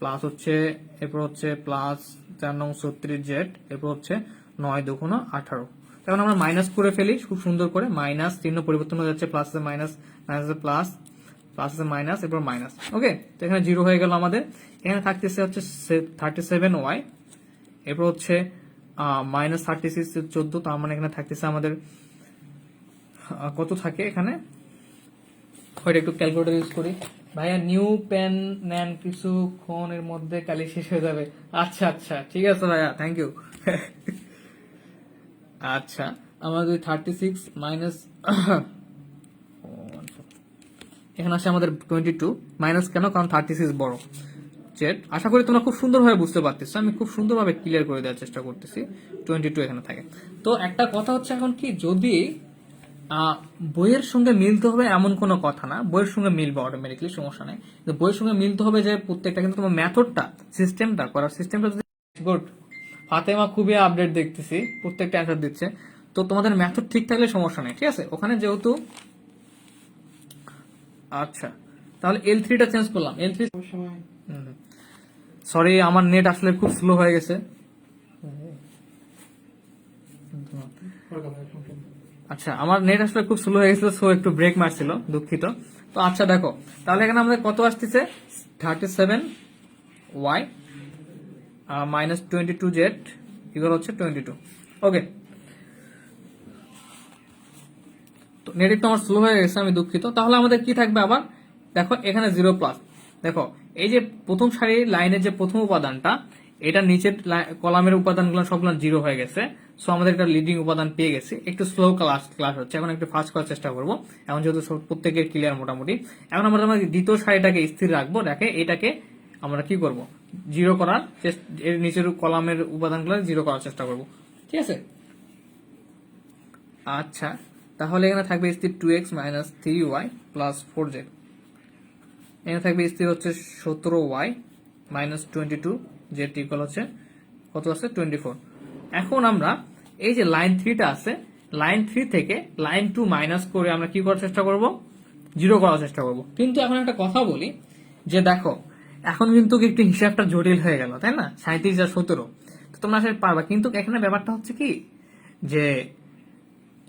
প্লাস হচ্ছে, এরপর হচ্ছে প্লাস 4 নং 36z, এরপর হচ্ছে 9 দুগুণ 18। এখন আমরা মাইনাস করে ফেলি খুব সুন্দর করে, মাইনাস চিহ্ন পরিবর্তন হয়ে যাচ্ছে, প্লাস আছে মাইনাস, মাইনাস আছে প্লাস, প্লাস আছে মাইনাস, এরপর মাইনাস। ওকে, তো এখানে 0 হয়ে গেল আমাদের। এখানে থাকতেছে হচ্ছে 37y, এরপর হচ্ছে -36 14, তার মানে এখানে থাকতেছে আমাদের কত থাকে এখানে, ওইটা একটু ক্যালকুলেটর ইউজ করি। ভাইয়া নিউ পেন নেন, কিছুক্ষণের মধ্যে কালি শেষ হয়ে যাবে। আচ্ছা আচ্ছা ঠিক আছে ভাইয়া, থ্যাংক ইউ। আচ্ছা, আমরা যদি 36 মাইনাস, এখানে আসে আমাদের 22, মাইনাস কেন, কারণ 36 বড়। জেড, আশা করি তোমরা খুব সুন্দরভাবে বুঝতে পারতেছো, আমি খুব সুন্দরভাবে ক্লিয়ার করে দেওয়ার চেষ্টা করতেছি। 22 এখানে থাকে। তো একটা কথা হচ্ছে এখন কি, যদি বইয়ের সঙ্গে মিলতে হবে এমন কোনো কথা না, বইয়ের সঙ্গে মিলবে অটোমেটিকলি, সমস্যা নেই। কিন্তু বইয়ের সঙ্গে মিলতে হবে যে প্রত্যেকটা, কিন্তু তোমার মেথডটা, সিস্টেমটা করার সিস্টেমটা যদি গুড। ফাতেমা খুবই আপডেট দেখতেছি, প্রত্যেকটা অ্যান্সার দিচ্ছে। তো তোমাদের মেথড ঠিক থাকলে সমস্যা নেই, ঠিক আছে। ওখানে যেহেতু আচ্ছা, তাহলে L3টা চেঞ্জ করলাম, L3, সরি আমার নেট আসলে খুব স্লো হয়ে গেছে। আচ্ছা, আমার নেট আসলে খুব স্লো হয়ে গেছিল, সো একটু ব্রেক মারছিল, দুঃখিত। তো আচ্ছা দেখো, তাহলে এখানে আমাদের কত আসতেছে, 37y মাইনাস 22z ইকুয়াল হচ্ছে 22। ওকে, তো নেট একটু আমার স্লো হয়ে গেছে, আমি দুঃখিত। তাহলে আমাদের কি থাকবে আবার, দেখো এখানে 0 প্লাস, দেখো এই যে প্রথম সারির লাইনের যে প্রথম উপাদানটা, এটা নিচের কলামের উপাদানগুলো সবগুলো 0 হয়ে গেছে। সো আমাদের একটা লিডিং উপাদান পেয়ে গেছি। একটু স্লো ক্লাস হচ্ছে, এখন একটু ফাস্ট করার চেষ্টা করবো, এখন যেহেতু প্রত্যেকের ক্লিয়ার মোটামুটি। এখন আমরা দ্বিতীয় সারিটাকে স্থির রাখবো, রেখে এটাকে আমরা কি করব, 0 করার, এর নিচের কলামের উপাদানগুলো 0 করার চেষ্টা করব, ঠিক আছে। আচ্ছা, তাহলে এখানে থাকবে স্থির 2x minus 3y plus 4z, এখানে থাকবে স্থির হচ্ছে 17y মাইনাস 22, জেড ইকুয়াল হচ্ছে কত আছে, 24। এখন আমরা এই যে লাইন 3টা আছে, লাইন 3 থেকে লাইন 2 মাইনাস করে আমরা কি করার চেষ্টা করব, 0 করার চেষ্টা করব। কিন্তু এখন একটা কথা বলি, যে দেখো এখন কিন্তু একটু হিসাবটা জটিল হয়ে গেল, তাই না, 37 আর 17, তো তোমরা আসলে পারবা। কিন্তু এখানে ব্যাপারটা হচ্ছে কি, যে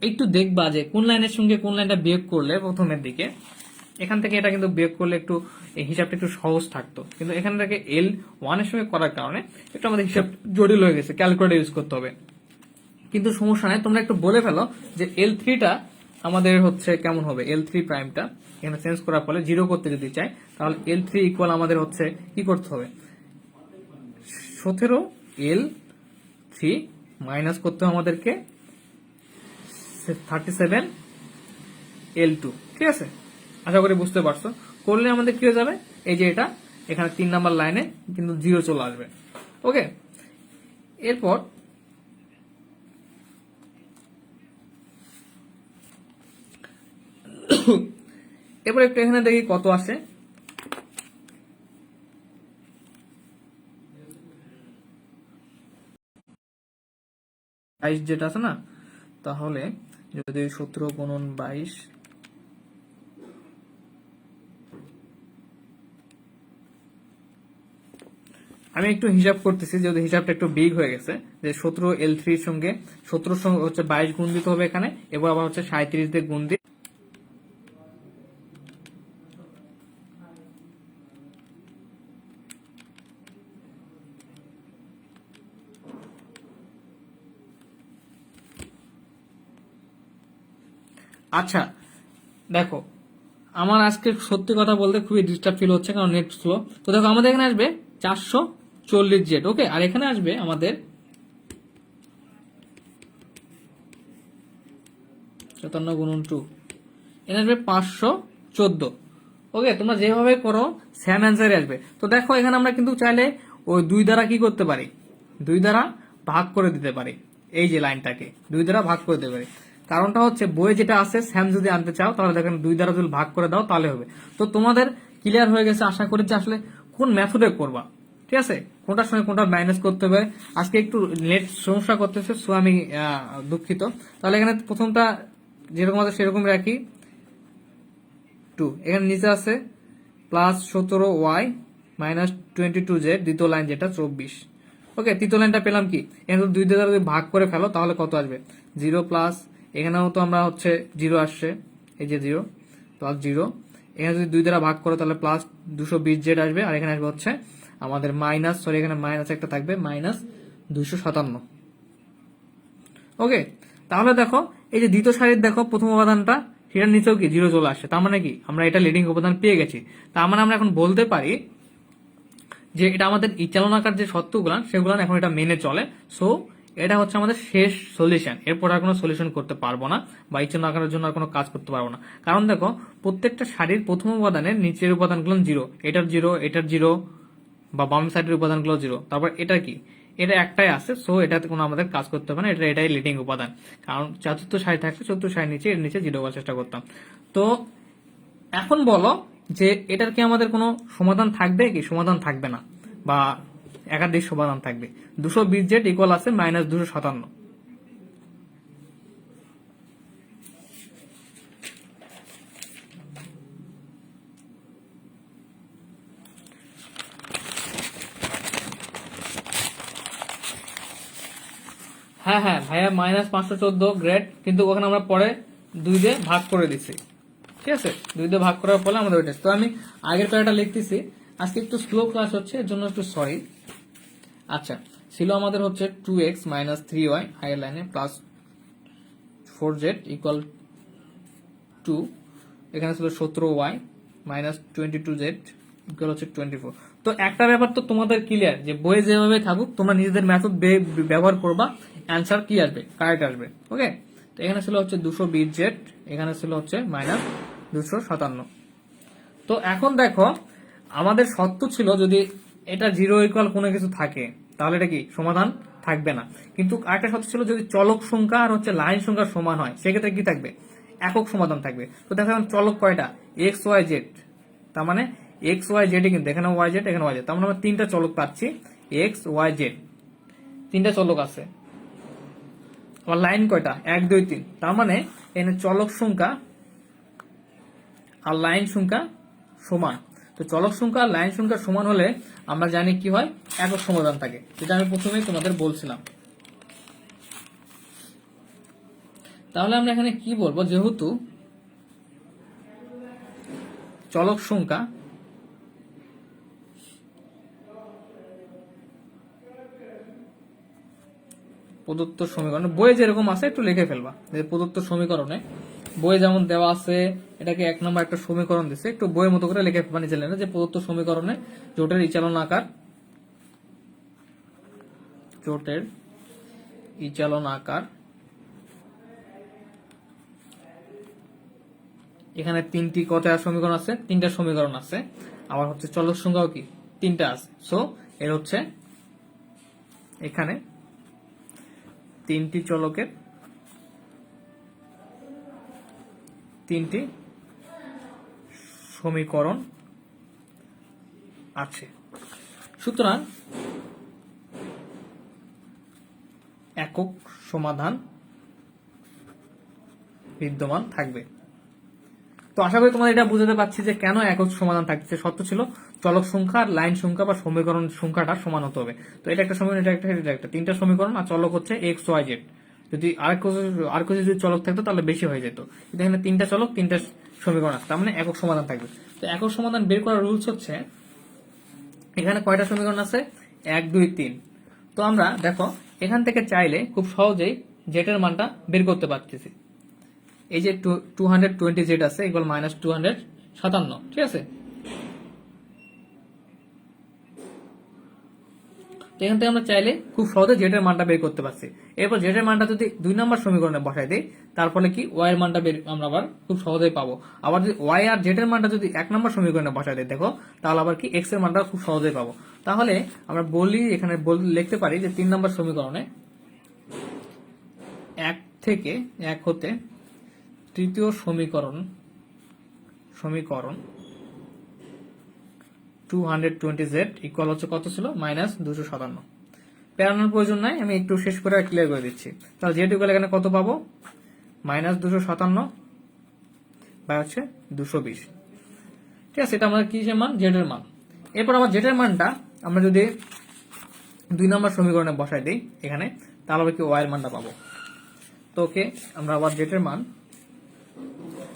একটু দেখবা যে কোন লাইনের সঙ্গে কোন লাইনটা বিয়োগ করলে প্রথমের দিকে, এখান থেকে এটা কিন্তু বিয়োগ করলে একটু এই হিসাবটা একটু সহজ থাকতো, কিন্তু এখান থেকে L1 এর সঙ্গে করার কারণে একটু আমাদের হিসাব জটিল হয়ে গেছে, ক্যালকুলেটর ইউজ করতে হবে। কিন্তু সমস্যা নাই, তোমরা একটু বলে ফেলো যে L3টা আমাদের হচ্ছে কেমন হবে, L3 প্রাইমটা এখানে চেঞ্জ করার ফলে 0 করতে যদি চাই, তাহলে L3 ইকুয়াল আমাদের হচ্ছে কি করতে হবে, 17L3 মাইনাস করতে হবে আমাদেরকে 37L2, ঠিক আছে। আশা করি বুঝতে পারছো। করলে আমাদের কি হয়ে যাবে, এই যে এটা এখানে 3 নাম্বার লাইনে কিন্তু 0 চলে আসবে। ওকে, এরপর এবার একটু এখানে দেখি কত আসে। বাইশ যেটা আছে না, তাহলে যদি 17 গুণন 22, আমি একটু হিসাব করতেছি, যদি হিসাবটা একটু বিগ হয়ে গেছে, যে 17 L3 এর সঙ্গে 17 সঙ্গে হচ্ছে 22 গুণ দিতে হবে এখানে, এবার আবার হচ্ছে 37 দিয়ে গুণ দিই। আচ্ছা দেখো, আমার আজকে সত্যি কথা বলতে খুবই ডিস্টার্ব ফিল হচ্ছে, কারণ নেট স্লো। তো দেখো আমাদের এখানে আসবে 440Z, ওকে, আর এখানে আসবে আমাদের 57 গুণন 2, এখানে আসবে 514। ওকে, তোমরা যেভাবে করো সেম অ্যান্সারে আসবে। তো দেখো এখানে আমরা কিন্তু চাইলে ওই 2 দ্বারা কি করতে পারি, 2 দ্বারা ভাগ করে দিতে পারি, এই যে লাইনটাকে 2 দ্বারা ভাগ করে দিতে পারি। কারণটা হচ্ছে বইয়ে যেটা আছে স্যাম যদি আনতে চাও তাহলে দেখেন 2 দ্বারা যদি ভাগ করে দাও তাহলে হবে। তো তোমাদের ক্লিয়ার হয়ে গেছে আশা করি যে আসলে কোন মেথডে করবা, ঠিক আছে, কোনটার সঙ্গে কোনটা মাইনাস করতে হবে। আজকে একটু নেট সমস্যা করতেছে, সো আমি দুঃখিত। তাহলে এখানে প্রথমটা যেরকম আছে সেরকম রাখি 2, এখানে নিচে আছে +17y -22z, দ্বিতীয় লাইন যেটা 24। ওকে, তৃতীয় লাইনটা পেলাম কি, এখানে 2 দ্বারা যদি ভাগ করে ফেলো তাহলে কত আসবে, 0 প্লাস, এখানেও তো আমরা হচ্ছে 0 আসছে, এই যে 0 প্লাস 0, এখানে যদি 2 দ্বারা ভাগ করো তাহলে প্লাস 220z আসবে, আর এখানে আসবে হচ্ছে আমাদের মাইনাস, সরি এখানে মাইনাস একটা থাকবে, -257। ওকে, তাহলে দেখো এই যে দ্বিতীয় সারির দেখো প্রথম উপাদানটা, সেটার নিচেও কি 0 চলে আসছে, তার মানে কি আমরা এটা লিডিং উপাদান পেয়ে গেছি। তার মানে আমরা এখন বলতে পারি যে এটা আমাদের ইচালনাকার যে সত্যগুলো সেগুলো এখন এটা মেনে চলে। সো এটা হচ্ছে আমাদের শেষ সলিউশন, এরপর আর কোনো সলিউশন করতে পারবো না, বা ইচালনাকারের জন্য আর কোনো কাজ করতে পারবো না। কারণ দেখো প্রত্যেকটা শাড়ির প্রথম উপাদানের নিচের উপাদানগুলো 0, এটার 0, এটার 0, বা বাম সাইডের উপাদানগুলো 0, তারপর এটা কি, এটা একটাই আছে, সো এটাতে কোনো আমাদের কাজ করতে হবে না, এটাই লিডিং উপাদান। কারণ চতুর্থ সারি থাকলে চতুর্থ সারির নিচে এর নিচে 0 করার চেষ্টা করতাম। তো এখন বলো যে এটার কি আমাদের কোনো সমাধান থাকবে কি সমাধান থাকবে না, বা একাধিক সমাধান থাকবে। 220z ইকুয়াল আছে -257। হ্যাঁ হ্যাঁ ভাইয়া, -514 গ্রেড, কিন্তু ওখানে আমরা পরে 2 দিয়ে ভাগ করে দিচ্ছি, ঠিক আছে, 2 দিয়ে ভাগ করার ফলে আমাদের ওইটা। তো আমি আগের প্যারাটা লিখতেছি, আজকে একটু স্লো ক্লাস হচ্ছে এর জন্য একটু সরি। আচ্ছা, ছিল আমাদের হচ্ছে 2x - 3y হায়ার লাইনে প্লাস 4z ইকুয়াল 2, এখানে ছিল 17y -22z ইকুয়াল হচ্ছে 24। তো একটা ব্যাপার তো তোমাদের ক্লিয়ার, যে বইয়ে যেভাবে থাকুক তোমরা নিজেদের মেথড ব্যবহার করবা, অ্যান্সার কি আসবে, কারেক্ট আসবে। ওকে, তো এখানে ছিল হচ্ছে 220z, এখানে ছিল হচ্ছে -257। তো এখন দেখো আমাদের সত্য ছিল যদি এটা 0 ইকুয়াল কোনো কিছু থাকে তাহলে এটা কি সমাধান থাকবে না, কিন্তু আরেকটা সত্য ছিল যদি চলক সংখ্যা আর হচ্ছে লাইন সংখ্যা সমান হয় সেক্ষেত্রে কি থাকবে, একক সমাধান থাকবে। তো দেখো এখন চলক কয়টা, এক্স ওয়াই জেড, তার মানে এক্স ওয়াই জেড, কিন্তু এখানে ওয়াই জেড, এখানে ওয়াই জেড, তার মানে আমরা 3টা চলক পাচ্ছি, এক্স ওয়াই জেড 3টা চলক আছে। আবার লাইন কয়টা, 1 2 3, তার মানে এখানে চলক সংখ্যা আর লাইন সংখ্যা সমান। তো চলক সংখ্যা আর লাইন সংখ্যা সমান হলে আমরা জানি কি হয়, একক সমাধান থাকে, যেটা আমি প্রথমেই তোমাদের বলছিলাম। তাহলে আমরা এখানে কি বলবো, যেহেতু চলক সংখ্যা প্রদত্ত সমীকরণে, বইয়ে যেরকম আছে একটু লিখে ফেলবা, যে প্রদত্ত সমীকরণে বইয়ে যেমন দেওয়া আছে, এটাকে 1 নম্বর একটা সমীকরণ দিচ্ছে, একটু বইয়ের মতো করে লিখে ফেলবা নিজে লেনে, যে প্রদত্ত সমীকরণে জোটের ইচালন আকার এখানে 3টি কত সমীকরণ আছে, 3টা সমীকরণ আছে, আবার হচ্ছে চলক সংখ্যাও কি 3টা আছে। সো এর হচ্ছে এখানে 3টি চলকের 3টি সমীকরণ আছে। সুতরাং একক সমাধান বিদ্যমান থাকবে। তো আশা করি তোমাদের এটা বুঝতে পারছি যে কেন একক সমাধান থাকছে। শর্ত ছিল চলক সংখ্যা আর লাইন সংখ্যা বা সমীকরণ সংখ্যাটা সমান হতে হবে। তো এটা একটা সমীকরণ, এটা একটা তিনটা সমীকরণ, আর চলক হচ্ছে এক্স ওয়াই জেড। যদি আর কিছু যদি চলক থাকতো তাহলে বেশি হয়ে যেত, কিন্তু এখানে তিনটা চলক তিনটা সমীকরণ আছে, তার মানে একক সমাধান থাকবে। তো একক সমাধান বের করার রুলস হচ্ছে, এখানে কয়টা সমীকরণ আছে? 1 2 3। তো আমরা দেখো এখান থেকে চাইলে খুব সহজেই জেটের মানটা বের করতে পারতেছি। এই যে 220 জেড আছে ইকুয়াল -257, ঠিক আছে। তো এখান থেকে আমরা চাইলে খুব সহজে জেটের মানটা বের করতে পারছি। এরপর জেটের মানটা যদি 2 নম্বর সমীকরণে বসাই দেই, তার ফলে কি ওয়াই এর মানটা আমরা আবার খুব সহজেই পাবো। আবার যদি ওয়াই আর জেটের মানটা যদি 1 নম্বর সমীকরণে বসাই দেই, দেখো তাহলে আবার কি এক্স এর মানটা খুব সহজেই পাবো। তাহলে আমরা এখানে লিখতে পারি যে 3 নম্বর সমীকরণে 1 থেকে 1 হতে তৃতীয় সমীকরণ 220z ইকুয়াল হচ্ছে কত ছিল? -257। পেরানোর প্রয়োজন নাই, আমি একটু শেষ করে ক্লিয়ার করে দিচ্ছি। তাহলে জেড ইকুয়াল এখানে কত পাবো? -257 বাই হচ্ছে 220, ঠিক আছে। এটা আমাদের কিসের মান? জেড এর মান। এরপর আবার জেড এর মানটা আমরা যদি 2 নম্বর সমীকরণে বসাই দিই এখানে, তাহলে আমরা কি ওয়াই এর মানটা পাবো। তো ওকে, আমরা আবার জেড এর মান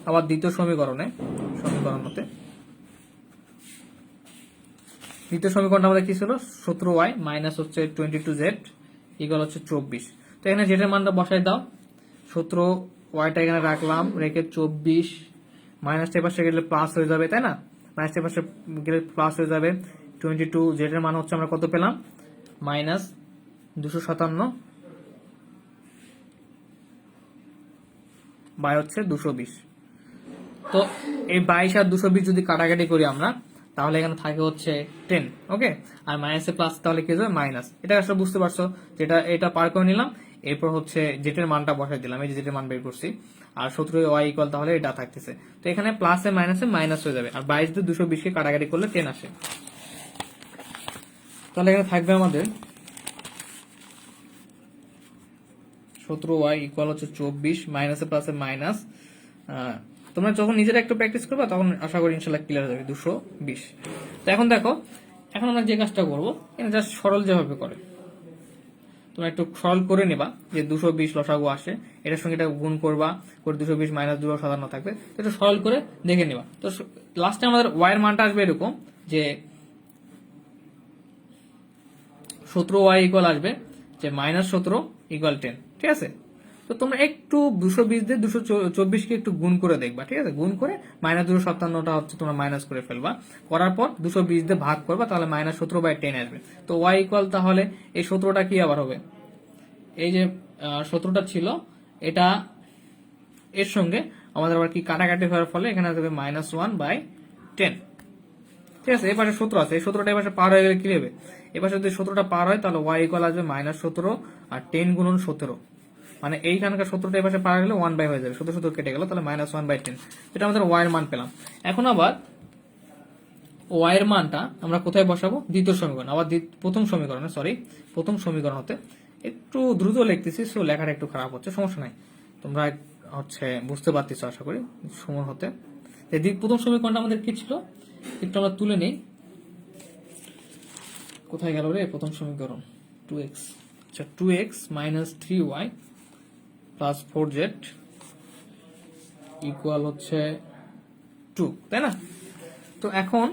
আবার দ্বিতীয় সমীকরণ হতে, দ্বিতীয় সমীকরণটা আমাদের কি ছিল? 17y মাইনাস হচ্ছে 22z ইকুয়াল হচ্ছে 24। তো এখানে জেটের মানটা বসাই দাও। 17yটা এখানে রাখলাম, রেখে 24 মাইনাসটা পাশে গেলে প্লাস হয়ে যাবে, তাই না? মাইনাসটা পাশে গেলে প্লাস হয়ে যাবে। 22 জেটের মান হচ্ছে আমরা কত পেলাম? -257 বাই হচ্ছে 220। তো এই 22 আর 220 যদি কাটাকাটি করি আমরা, তাহলে এখানে থাকে হচ্ছে 10, ওকে। আর মাইনাসে প্লাস তাহলে কি হবে? মাইনাস। এটা আসলে বুঝতে পারছো, যেটা এটা পার করে নিলাম। এরপর হচ্ছে জেটের মানটা বসাই দিলাম, এই যে জেটের মান বের করছি। আর 17y ইকুয়াল তাহলে এটা থাকতেছে। তো এখানে প্লাসে মাইনাসে মাইনাস হয়ে যাবে, আর 22 দিয়ে 220 কে কাটাকাটি করলে 10 আসে। তাহলে এখানে থাকবে আমাদের 17y ইকুয়াল হচ্ছে 24, মাইনাসে প্লাসে মাইনাস। তোমরা যখন নিজেরা একটু প্র্যাকটিস করবা তখন আশা করি ইনশাল্লাহ ক্লিয়ার হয়ে যাবে। 220। তো এখন দেখো, এখন আমরা যে কাজটা করবো, জাস্ট সরল যেভাবে করে তোমরা একটু সরল করে নেবা যে 220 লসাগু আসে, এটার সঙ্গে এটা গুণ করবা, করে 220 মাইনাস 257 থাকবে। তো এটা সরল করে দেখে নেবা। তো লাস্টে আমাদের ওয়াই এর মানটা আসবে এরকম যে 17y ইকুয়াল আসবে যে -17 ইকুয়াল 10, ঠিক আছে। তো তোমরা একটু 220 দিয়ে 224 কে একটু গুণ করে দেখবা, ঠিক আছে। গুণ করে -257টা হচ্ছে তোমরা মাইনাস করে ফেলবা, করার পর 220 দিয়ে ভাগ করবা, তাহলে -17/10 আসবে। তো y ইকুয়াল তাহলে এই 17টা কি আবার হবে? এই যে 17টা ছিল, এটা এর সঙ্গে আমাদের আবার কি কাটাকাটি হওয়ার ফলে এখানে আসবে -1/10, ঠিক আছে। এই পাশে 17 আছে, এই 17টা এই পাশে পার হয়ে গেলে কি হবে? এই পাশে যদি 17টা পার হয় তাহলে y ইকুয়াল আসবে -17 আর 10 গুণন 17, মানে এইখানকার 17টা এই পাশে পার গেলে 1 বাই হয়ে যাবে, 17 কেটে গেল, তাহলে -1/10। এটা আমাদের y এর মান পেলাম। এখন আবার y এর মানটা আমরা কোথায় বসাবো? দ্বিতীয় সমীকরণ, আবার প্রথম সমীকরণ হতে। একটু দ্রুত লিখতেছি, সো লেখাটা একটু খারাপ হচ্ছে, সমস্যা নাই, তোমরা হচ্ছে বুঝতে পারতেছো আশা করি। সময় হতে প্রথম সমীকরণটা আমাদের কি ছিল একটু আমরা তুলে নেই। কোথায় গেল রে প্রথম সমীকরণ? 2x, আচ্ছা 2x minus 3y plus 4z equal হচ্ছে 2, তাই না? তো এখন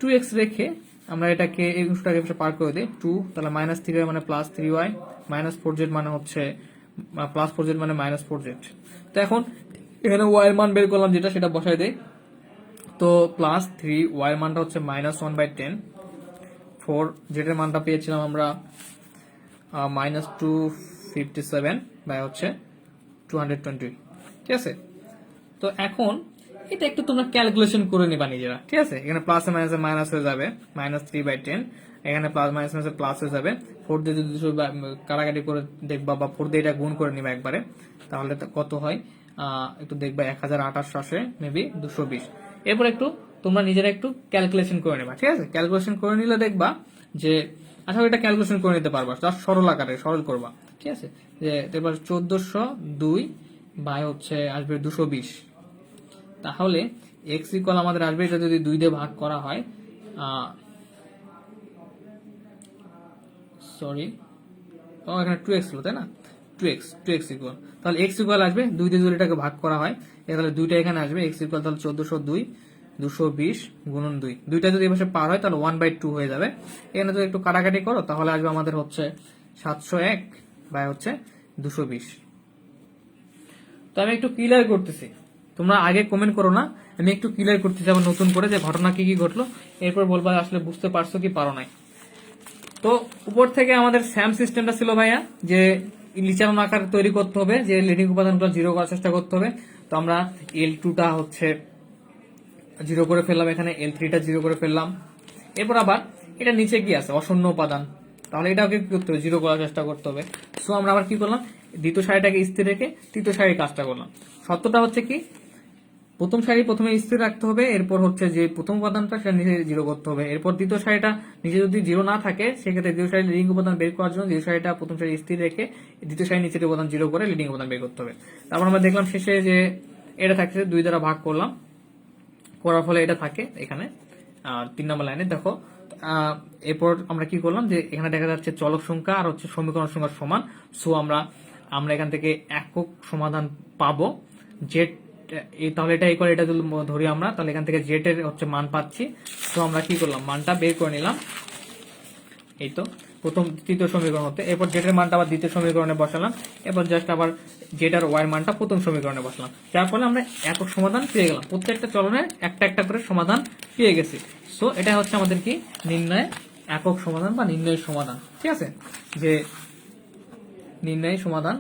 2x রেখে আমরা এটাকে এই অংশটাকে পার করে দিই 2, তাহলে -3y মানে +3y, -4z মানে হচ্ছে +4z মানে -4z। তো এখন এখানে y এর মান বের করলাম যেটা, সেটা বসাই দেই। তো +3 y এর মানটা হচ্ছে -1/10, 4 z এর মানটা পেয়েছিলাম আমরা -257 বাই হচ্ছে 220, ঠিক আছে। তো এখন এটা একটু তোমরা ক্যালকুলেশন করে নিবা নিজেরা, ঠিক আছে। এখানে প্লাসে মাইনাসে মাইনাস হয়ে যাবে, -3/10, এখানে প্লাস মাইনাসে প্লাস হয়ে যাবে। 4 দিয়ে যদি কাটাকাটি করে দেখবা, বা 4 দিয়ে এটা গুণ করে নিবা একবারে, তাহলে কত হয় একটু দেখবা, 1028 আসে মেবি 220। এরপর একটু তোমরা নিজেরা একটু ক্যালকুলেশন করে নেবা, ঠিক আছে? ক্যালকুলেশন করে নিলে দেখবা যে আশা করি এটা ক্যালকুলেশন করে নিতে পারবা, জাস্ট সরল আকারে সরল করবা, ঠিক আছে? যে এবার 1402 বাই হচ্ছে আসবে 220, তাহলে এক্স ইকুয়াল আমাদের আসবে, এটা যদি 2 দিয়ে ভাগ করা হয়, সরি এখানে 2x ছিল তাই না, 2x ইকুয়াল, তাহলে x ইকুয়াল আসবে 2 দিয়ে যদি এটাকে ভাগ করা হয়, তাহলে 2টা এখানে আসবে, x ইকুয়াল তাহলে 1402 220 গুণন 2, 2টা যদি এপাশে পার হয় তাহলে 1/2 হয়ে যাবে। এখানে যদি একটু কাটাকাটি করো তাহলে আসবে আমাদের হচ্ছে 701 বাই হচ্ছে 220। তো আমি একটু ক্লিয়ার করতেছি, তোমরা আগে কমেন্ট করো না, আমি একটু ক্লিয়ার করতেছি আবার নতুন করে যে ঘটনা কি কি ঘটলো, এরপর বলবা আসলে বুঝতে পারছো কি পারো নাই। তো উপর থেকে আমাদের স্যাম সিস্টেমটা ছিল ভাইয়া, যে লিচারন আকার তৈরি করতে হবে, যে লিডিং উপাদানগুলো জিরো করার চেষ্টা করতে হবে। তো আমরা L2টা হচ্ছে জিরো করে ফেললাম, এখানে L3টা জিরো করে ফেললাম। এরপর আবার এটা নিচে কি আছে, অশূন্য উপাদান, তাহলে এটাকে কি করতে হবে, জিরো করার চেষ্টা করতে হবে। সো আমরা আবার কি করলাম, দ্বিতীয় সারিটাকে স্থির রেখে তৃতীয় সারির কাজটা করলাম। সত্যটা হচ্ছে কি, প্রথম সারি প্রথমে স্থির রাখতে হবে, এরপর হচ্ছে যে প্রথম উপাদানটা সেটা নিচে জিরো করতে হবে, এরপর দ্বিতীয় সারিটা নিচে যদি জিরো না থাকে সেক্ষেত্রে দ্বিতীয় সারি লিডিং উপাদান বের করার জন্য দ্বিতীয় সারিটা প্রথম সারি স্থির রেখে দ্বিতীয় সারি নিচের উপাদান জিরো করে লিডিং উপাদান বের করতে হবে। তারপর আমরা দেখলাম শেষে যে এটা থাকছে 2 দ্বারা ভাগ করলাম, করার ফলে এটা থাকে এখানে 3 নম্বর লাইনে দেখো। এরপর আমরা কি করলাম, যে এখানে দেখা যাচ্ছে চলক সংখ্যা আর হচ্ছে সমীকরণ সংখ্যা সমান। সো আমরা এখান থেকে একক সমাধান পাবো, জেড, তাহলে এটা করে এটা যদি ধরি আমরা, তাহলে এখান থেকে জেড এর হচ্ছে মান পাচ্ছি। তো আমরা কি করলাম, মানটা বের করে নিলাম, এই তো প্রথম তৃতীয় সমীকরণ হতে। এরপর জেড এর মানটা আবার দ্বিতীয় সমীকরণে বসালাম, এরপর জাস্ট আবার জেড আর ওয়াই এর মানটা প্রথম সমীকরণে বসালাম, যার ফলে আমরা একক সমাধান পেয়ে গেলাম, প্রত্যেকটা চলনের একটা একটা করে সমাধান পেয়ে গেছি। সো এটা হচ্ছে আমাদের কি নির্ণয় একক সমাধান বা নির্ণয় সমাধান, ঠিক আছে? যে নির্ণয় সমাধান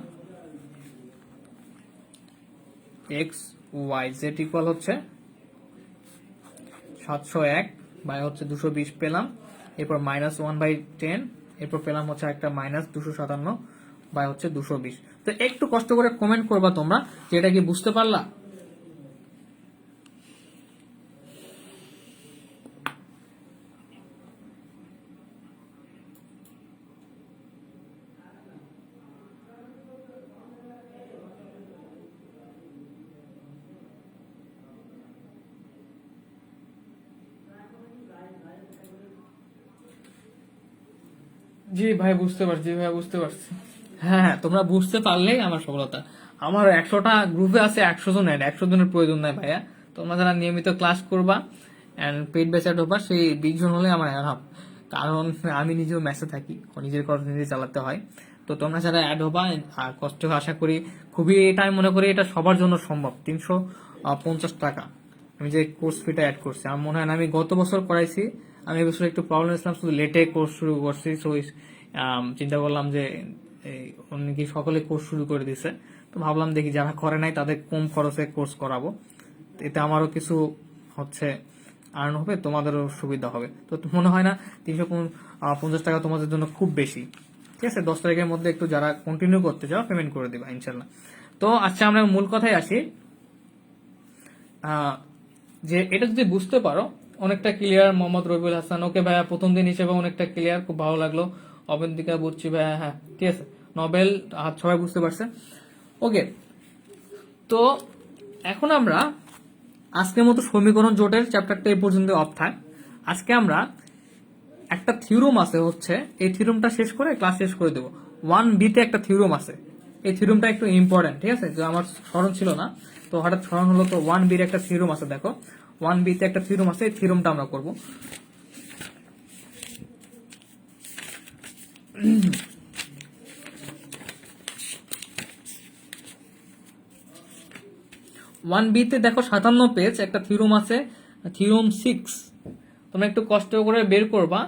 এক্স ওয়াই জেড ইকুয়াল হচ্ছে 701 বাই হচ্ছে 220 পেলাম, এরপর -1/10, এরপর পেলাম হচ্ছে একটা -257 বাই হচ্ছে 220। তো একটু কষ্ট করে কমেন্ট করবা তোমরা যে এটা কি বুঝতে পারলা। জি ভাই বুঝতে পারছি, ভাই বুঝতে পারছি। হ্যাঁ হ্যাঁ, তোমরা বুঝতে পারলেই আমার সফলতা। আমার 100টা গ্রুপে আছে, 100 জন অ্যাড, 100 জনের প্রয়োজন নাই ভাইয়া। তোমরা যারা নিয়মিত ক্লাস করবা এন্ড পেইড ব্যাচে ঢোবা, সেই 20 জন হলে আমার অ্যাড। কারণ আমি নিজেও ম্যাচে থাকি, নিজের খরচ নিজে চালাতে হয়। তো তোমরা যারা অ্যাড হবা, আর কষ্ট আশা করি খুবই, এটা আমি মনে করি এটা সবার জন্য সম্ভব। 350 টাকা আমি যে কোর্স ফিটা অ্যাড করছি, আমার মনে হয় না আমি গত বছর করাইছি, আমি এবছর একটু প্রবলেম ছিলাম, শুধু লেটে কোর্স শুরু করছি। সো চিন্তা করলাম যে অনেকে সকলে কোর্স শুরু করে দিছে, তো ভাবলাম দেখি যারা করে নাই তাদের কম খরচে কোর্স করাবো, এতে আমারও কিছু হচ্ছে আর্ন হবে, তোমাদেরও সুবিধা হবে। তো মনে হয় না 350 টাকা তোমাদের জন্য খুব বেশি, ঠিক আছে? 10 তারিখের মধ্যে একটু যারা কন্টিনিউ করতে চাও পেমেন্ট করে দিবা ইনশাল্লাহ। তো আচ্ছা, আমরা মূল কথায় আসি, যে এটা যদি বুঝতে পারো অনেকটা ক্লিয়ার। মোহাম্মদ রবিউল হাসান, ওকে ভাইয়া প্রথম দিন হিসেবে অনেকটা ক্লিয়ার, খুব ভালো লাগলো। অবন্তিকা বুঝছি ভাইয়া, হ্যাঁ ঠিক আছে। নোবেল সবাই বুঝতে পারছে, ওকে। তো এখন আমরা আজকের মতো সমীকরণ জোটের চ্যাপ্টারটা এই পর্যন্ত অফ থাক। আজকে আমরা একটা থিওরম আছে হচ্ছে, এই থিওরমটা শেষ করে ক্লাস শেষ করে দেবো। 1B তে একটা থিওরম আছে, এই থিওরমটা একটু ইম্পর্টেন্ট, ঠিক আছে? যে আমার স্মরণ ছিল না, তো হঠাৎ স্মরণ হলো। তো 1B এর একটা থিওরম আছে, দেখো 1B তে একটা থিওরম আছে, এই থিওরমটা আমরা করবো। 1B তে দেখো 57 পেজ, একটা থিওরম আছে, থিওরম 6। তোমরা একটু কষ্ট করে বের করবা।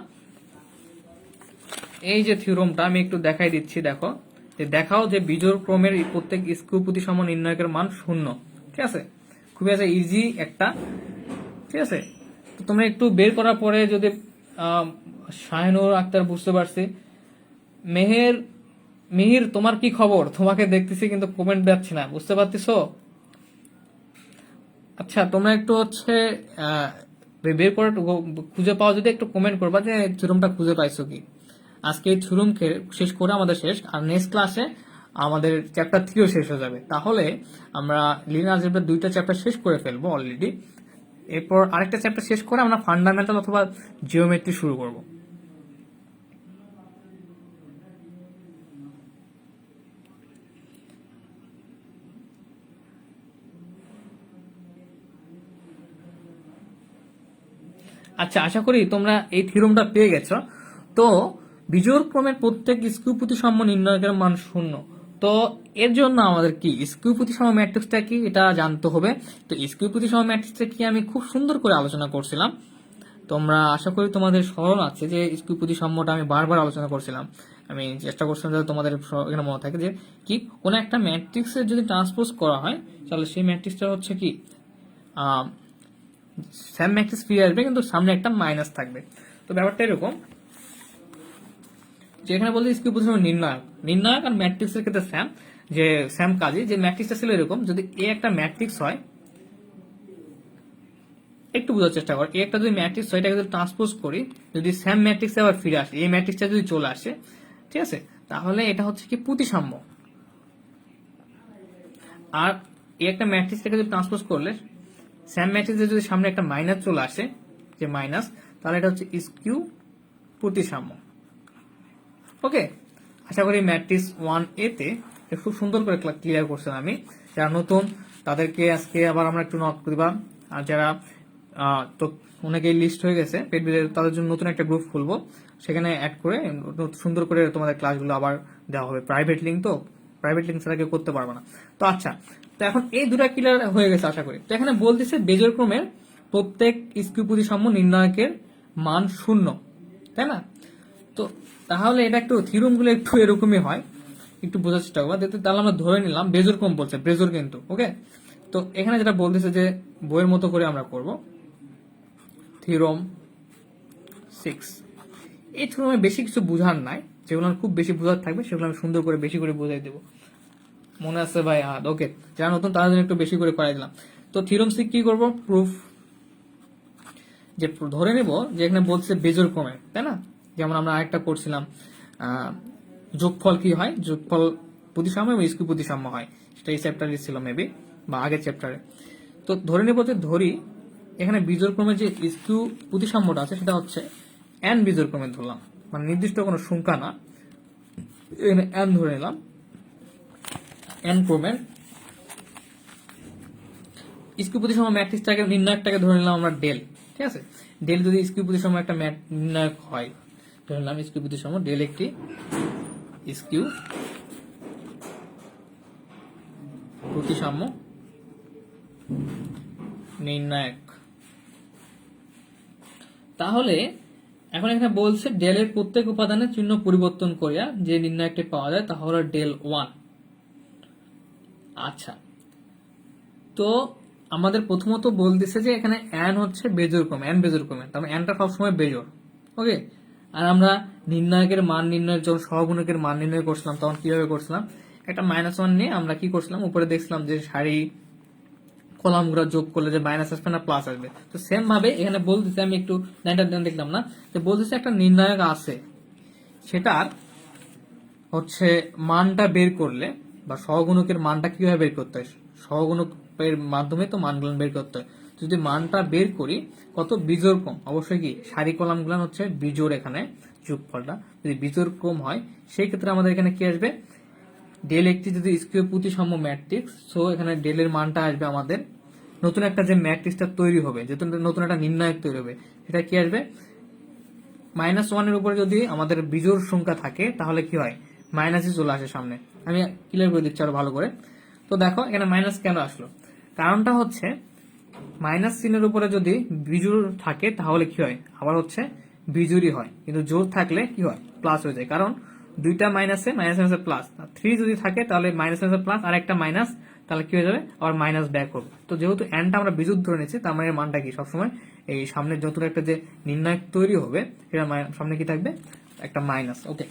এই যে থিওরমটা আমি একটু দেখাই দিচ্ছি, দেখো যে দেখাও যে বিজোড় ক্রমের প্রত্যেক স্কিউ প্রতিসম নির্ণয়কের মান 0, ঠিক আছে? খুবই আছে ইজি একটা, ঠিক আছে? তো তোমরা একটু বের করার পরে যদি শাহিনুর আক্তার, বুঝতে পারছি। মিহির তোমার কি খবর? তোমাকে দেখতেছি কিন্তু কমেন্ট পাচ্ছি না, বুঝতে পারতেছো? আচ্ছা, তোমরা একটু হচ্ছে বের করে খুঁজে পাওয়া যদি একটু কমেন্ট করবা যে থিওরামটা খুঁজে পাইছো কি। আজকে এই থিওরামকে শেষ করে আমাদের শেষ, আর নেক্সট ক্লাসে আমাদের চ্যাপ্টার 3ও শেষ হয়ে যাবে। তাহলে আমরা লিনিয়ার অলজেব্রার 2টা চ্যাপ্টার শেষ করে ফেলবো অলরেডি। এরপর আরেকটা চ্যাপ্টার শেষ করে আমরা ফান্ডামেন্টাল অথবা জিওমেট্রি শুরু করব। আচ্ছা, আশা করি তোমরা এই থিওরামটা পেয়ে গেছো। তো বিজোড় ক্রমের প্রত্যেক স্কিউ প্রতিসাম্য নির্ণয়কের মান 0। তো এর জন্য আমাদের কি স্কিউ প্রতিসাম্য ম্যাট্রিক্সটা কি এটা জানতে হবে। তো স্কিউ প্রতিসাম্য ম্যাট্রিক্সটা কি আমি খুব সুন্দর করে আলোচনা করছিলাম। তোমরা আশা করি তোমাদের স্মরণ আছে যে স্কিউ প্রতিসাম্যটা আমি বারবার আলোচনা করছিলাম। আমি চেষ্টা করছিলাম যাতে তোমাদের এখানে মনে থাকে যে কি কোনো একটা ম্যাট্রিক্সের যদি ট্রান্সপোজ করা হয় তাহলে সেই ম্যাট্রিক্সটা হচ্ছে কি স্যাম ম্যাট্রিক্স ফিরে আসবে, কিন্তু সামনে একটা মাইনাস থাকবে। তো ব্যাপারটা এরকম যে এখানে বলতে স্কিউ প্রতিসাম্য নির্ণায়ক নির্ণায়ক আর ম্যাট্রিক্সের ক্ষেত্রে স্যাম কাজে যে ম্যাট্রিক্সটা ছিল এরকম, যদি এ একটা ম্যাট্রিক্স হয়, একটু বোঝার চেষ্টা কর, একটা যদি ম্যাট্রিক্স হয় এটাকে যদি ট্রান্সপোজ করি, যদি স্যাম ম্যাট্রিক্সে আবার ফিরে আসে, এই ম্যাট্রিক্সটা যদি চলে আসে, ঠিক আছে, তাহলে এটা হচ্ছে কি প্রতিসাম্য। আর এই একটা ম্যাট্রিক্সটাকে যদি ট্রান্সপোজ করলে স্যাম ম্যাট্রিক্সে যদি সামনে একটা মাইনাস চলে আসে, যে মাইনাস, তাহলে এটা হচ্ছে স্কিউ প্রতিসাম্য। ওকে, আশা করি ম্যাট্রিক্স 1A তে খুব সুন্দর করে ক্লিয়ার করছেন আমি। যারা নতুন তাদেরকে আজকে আবার আমরা একটু নোট দিবা, আর যারা তো অনেকেই লিস্ট হয়ে গেছে পেড তাদের জন্য নতুন একটা গ্রুপ খুলবো, সেখানে অ্যাড করে সুন্দর করে তোমাদের ক্লাসগুলো আবার দেওয়া হবে। প্রাইভেট লিঙ্ক, তো প্রাইভেট লিঙ্ক ছাড়া কেউ করতে পারবে না। তো আচ্ছা, তো এখন এই দুটা ক্লিয়ার হয়ে গেছে আশা করি। তো এখানে বলতেছে বেজোড় ক্রমের প্রত্যেক স্কিউ প্রতিসাম্য নির্ণায়কের মান 0, তাই না? তো তাহলে এটা একটু থিওরাম গুলো একটু এরকমই হয়, একটু বোঝার চেষ্টা করবো। তাহলে আমরা ধরে নিলাম বেজোর ক্রম বলছে, বেজোর কিন্তু ওকে। তো এখানে যেটা বলতেছে যে বইয়ের মতো করে আমরা করব থিওরাম 6। এই থিওরামে বেশি কিছু বোঝার নাই, যেগুলো খুব বেশি বোঝার থাকবে সেগুলো আমি সুন্দর করে বেশি করে বোঝাই দেবো। মনে আছে ভাই? ওকে, যারা নতুন তাদের জন্য একটু বেশি করে করাই দিলাম। তো থিওরাম 6 কি করব? প্রুফ। যে ধরে নেব যে এখানে বলছে বেজোর ক্রমে, তাই না? যেমন আমরা আরেকটা করছিলাম, যোগফল কি হয়, যোগফল প্রতিসাম্য এবং স্কিউ প্রতিসাম্য হয়, সেটা এই চ্যাপ্টারে ছিল মেবি, বা আগের চ্যাপ্টারে। তো ধরে নেব যে ধরি এখানে বিজোড় ক্রমে যে স্কিউ প্রতিসাম্যটা আছে সেটা হচ্ছে n বিজোড় ক্রমে ধরলাম, মানে নির্দিষ্ট কোনো সংখ্যা না, এখানে n ধরে নিলাম। n ক্রমের স্কিউ প্রতিসাম্য ম্যাট্রিক্সটাকে নির্ণায়কটাকে ধরে নিলাম আমরা ডেল, ঠিক আছে? ডেল যদি স্কিউ প্রতিসাম্য একটা নির্ণায়ক হয়, ধরে নিলাম স্কিউ প্রতিসাম্য ডেল একটি স্কিউ প্রতিসাম্য নির্ণায়ক। তাহলে এখন এখানে বলছে ডেলের প্রত্যেক উপাদানের চিহ্ন পরিবর্তন করিয়া যে নির্ণায়কটি পাওয়া যায় তা হলো ডেল 1। আচ্ছা, তো আমাদের প্রথমত বলতেছে যে এখানে n হচ্ছে বেজোড় ক্রমে, n বেজোড় ক্রমে, তার মানে nটা সবসময় বেজোড়। ওকে, আর আমরা নির্ণায়কের মান নির্ণয়ের যখন সহগুণকের মান নির্ণয় করছিলাম তখন কিভাবে করছিলাম, একটা -1 নিয়ে আমরা কি করছিলাম, উপরে দেখছিলাম যে সারি কলামগুলো যোগ করলে যে মাইনাস আসবে না প্লাস আসবে। তো সেম ভাবে এখানে বলতেছে, আমি একটু লাইনটা দেখলাম না, যে বলতেছে একটা নির্ণায়ক আছে, সেটার হচ্ছে মানটা বের করলে বা সহগুণকের মানটা কিভাবে বের করতে হয়, সহগুণকের মাধ্যমে তো মানগুলো বের করতে হয়। যদি মানটা বের করি কত বিজোড় ক্রম, অবশ্যই কি সারি কলামগুলো হচ্ছে বিজোড়, এখানে যোগফলটা যদি বিজোড় ক্রম হয় সেই ক্ষেত্রে আমাদের এখানে কি আসবে, ডেল একটি যদি স্কিউ প্রতিসাম্য ম্যাট্রিক্স, সো এখানে ডেলের মানটা আসবে আমাদের নতুন একটা যে ম্যাট্রিক্সটা তৈরি হবে, যেহেতু নতুন একটা নির্ণায়ক তৈরি হবে, সেটা কি আসবে -1 এর উপরে যদি আমাদের বিজোড় সংখ্যা থাকে তাহলে কি হয়, মাইনাসই চলে আসে সামনে। আমি ক্লিয়ার করে দিচ্ছি আরো ভালো করে। তো দেখো এখানে মাইনাস কেন আসলো, কারণটা হচ্ছে মাইনাস চিহ্নের উপরে যদি বিজোড় থাকে তাহলে কি হয়, আবার হচ্ছে বিজোড়ই হয়, কিন্তু জোড় থাকলে কি হয়, প্লাস হয়ে যায়। কারণ দুইটা মাইনাসে মাইনাস মাইনাসে প্লাস, 3 যদি থাকে তাহলে মাইনাস মাইনাসে প্লাস, আর একটা মাইনাস, তাহলে কি হয়ে যাবে, আবার মাইনাস ব্যাক হবে। তো যেহেতু এনটা আমরা বিজোড় ধরে নিচ্ছি, তার মানে এর মানটা কি সবসময় এই সামনে যত একটা যে নির্ণায়ক তৈরি হবে সেটা সামনে কি থাকবে, একটা মাইনাস। ওকে,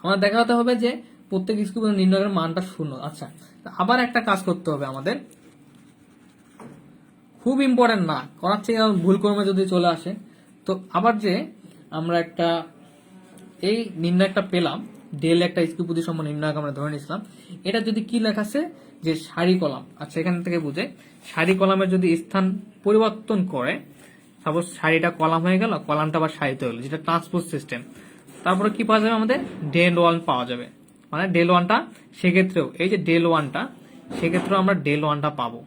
আমাদের দেখাতে হবে যে প্রত্যেক স্কিউ নির্ণয়ের মানটা 0। আচ্ছা, আবার একটা কাজ করতে হবে আমাদের, খুব ইম্পর্টেন্ট না, করার থেকে ভুল কর্মে যদি চলে আসে। তো আবার যে আমরা একটা এই নির্ণয়টা পেলাম, ডেল একটা স্কিউ প্রতিসম নির্ণায়ক আমরা ধরে নিয়েছিলাম, এটা যদি কি লেখা আছে যে সারি কলাম, আচ্ছা এখান থেকে বুঝে সারি কলামের যদি স্থান পরিবর্তন করে, সাপোজ সারিটা কলাম হয়ে গেল, কলামটা আবার সারিতে হলো, যেটা ট্রান্সপোজ সিস্টেম, তারপরে কি পাওয়া যাবে আমাদের ডেল ওয়ান পাওয়া যাবে, মানে ডেল ওয়ানটা সেক্ষেত্রেও এই যে ডেল ওয়ানটা সেক্ষেত্রেও আমরা ডেল ওয়ানটা পাবো।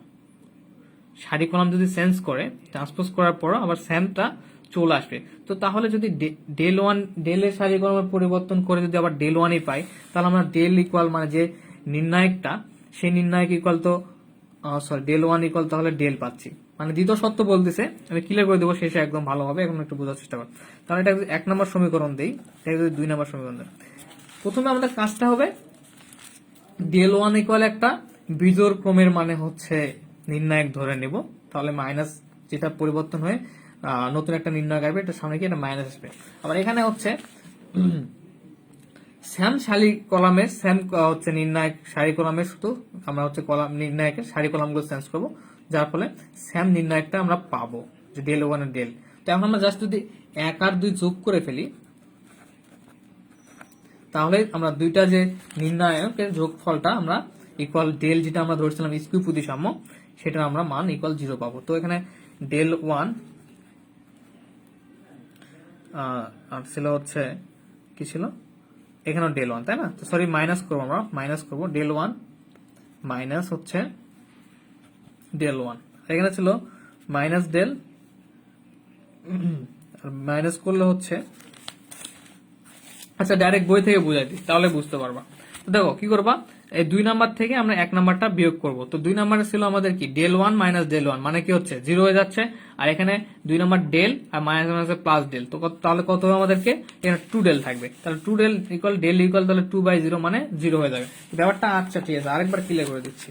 সারি কলাম যদি সেন্স করে ট্রান্সপোজ করার পর আবার সেমটা চলে আসবে। তো তাহলে যদি ডেল ওয়ান ডেলের সারি কলামের পরিবর্তন করে যদি আবার ডেল ওয়ানই পাই, তাহলে আমরা ডেল ইকুয়াল মানে যে নির্ণায়কটা সেই নির্ণায়ক ইকুয়াল তো সরি ডেল ওয়ান ইকুয়াল তাহলে ডেল পাচ্ছি, মানে দ্বিতীয় সত্য বলতেছে, আমি ক্লিয়ার করে দেবো শেষে একদম ভালোভাবে, এখন একটু বোঝার চেষ্টা কর। তাহলে এটা যদি 1 নম্বর সমীকরণ দেই, এটা যদি 2 নম্বর সমীকরণ দেয়, প্রথমে আমাদের কাজটা হবে ডেল ওয়ান ইকুয়াল একটা বিজোড় ক্রমের মানে হচ্ছে নির্ণায়ক ধরে নেব, তাহলে মাইনাস যেটা পরিবর্তন হয়ে নতুন একটা নির্ণায়ক আসবে, এটা সামনে কি এটা মাইনাস আসবে। আবার এখানে হচ্ছে স্যাম সারি কলামের স্যাম হচ্ছে নির্ণায়ক সারি কলামের, শুধু আমরা হচ্ছে কলাম নির্ণায়কের সারি কলামগুলো সেন্স করবো, যার ফলে স্যাম নির্ণায়কটা আমরা পাবো যে ডেল ওয়ানের ডেল। তো এখন আমরা জাস্ট যদি 1 আর 2 যোগ করে ফেলি, তাহলে আমরা দুইটা যে নির্ণায়কের যোগফলটা আমরা ইকুয়াল ডেল যেটা আমরা ধরছিলাম স্কিউ প্রতিসাম্য, সেটা আমরা মান ইকুয়াল 0 পাবো। তো এখানে ডেল ওয়ান আর ছিল হচ্ছে কি ছিল, এখানেও ডেল ওয়ান, তাই না? তো সরি মাইনাস করবো, আমরা মাইনাস করবো ডেল ওয়ান মাইনাস হচ্ছে ডেল ওয়ান, এখানে ছিল মাইনাস ডেল, মাইনাস করলে হচ্ছে, আচ্ছা ডাইরেক্ট বই থেকে বুঝাই দিই তাহলে বুঝতে পারবা। দেখো কি করবা, এই 2 নাম্বার থেকে আমরা 1 নাম্বারটা বিয়োগ করব। তো 2 নাম্বারে ছিল আমাদের কি del one minus del one, মানে কি হচ্ছে 0 হয়ে যাচ্ছে, আর এখানে 2 নাম্বার ডেল আর মাইনাস মাইনাস প্লাস ডেল, তো তাহলে কত হবে আমাদেরকে, এখানে 2 ডেল থাকবে, তাহলে 2 ডেল ইকুয়াল ডেল ইকুয়াল তাহলে 2/0 মানে 0 হয়ে যাবে ব্যাপারটা। আচ্ছা ঠিক আছে, আরেকবার ক্লিয়ার করে দিচ্ছি।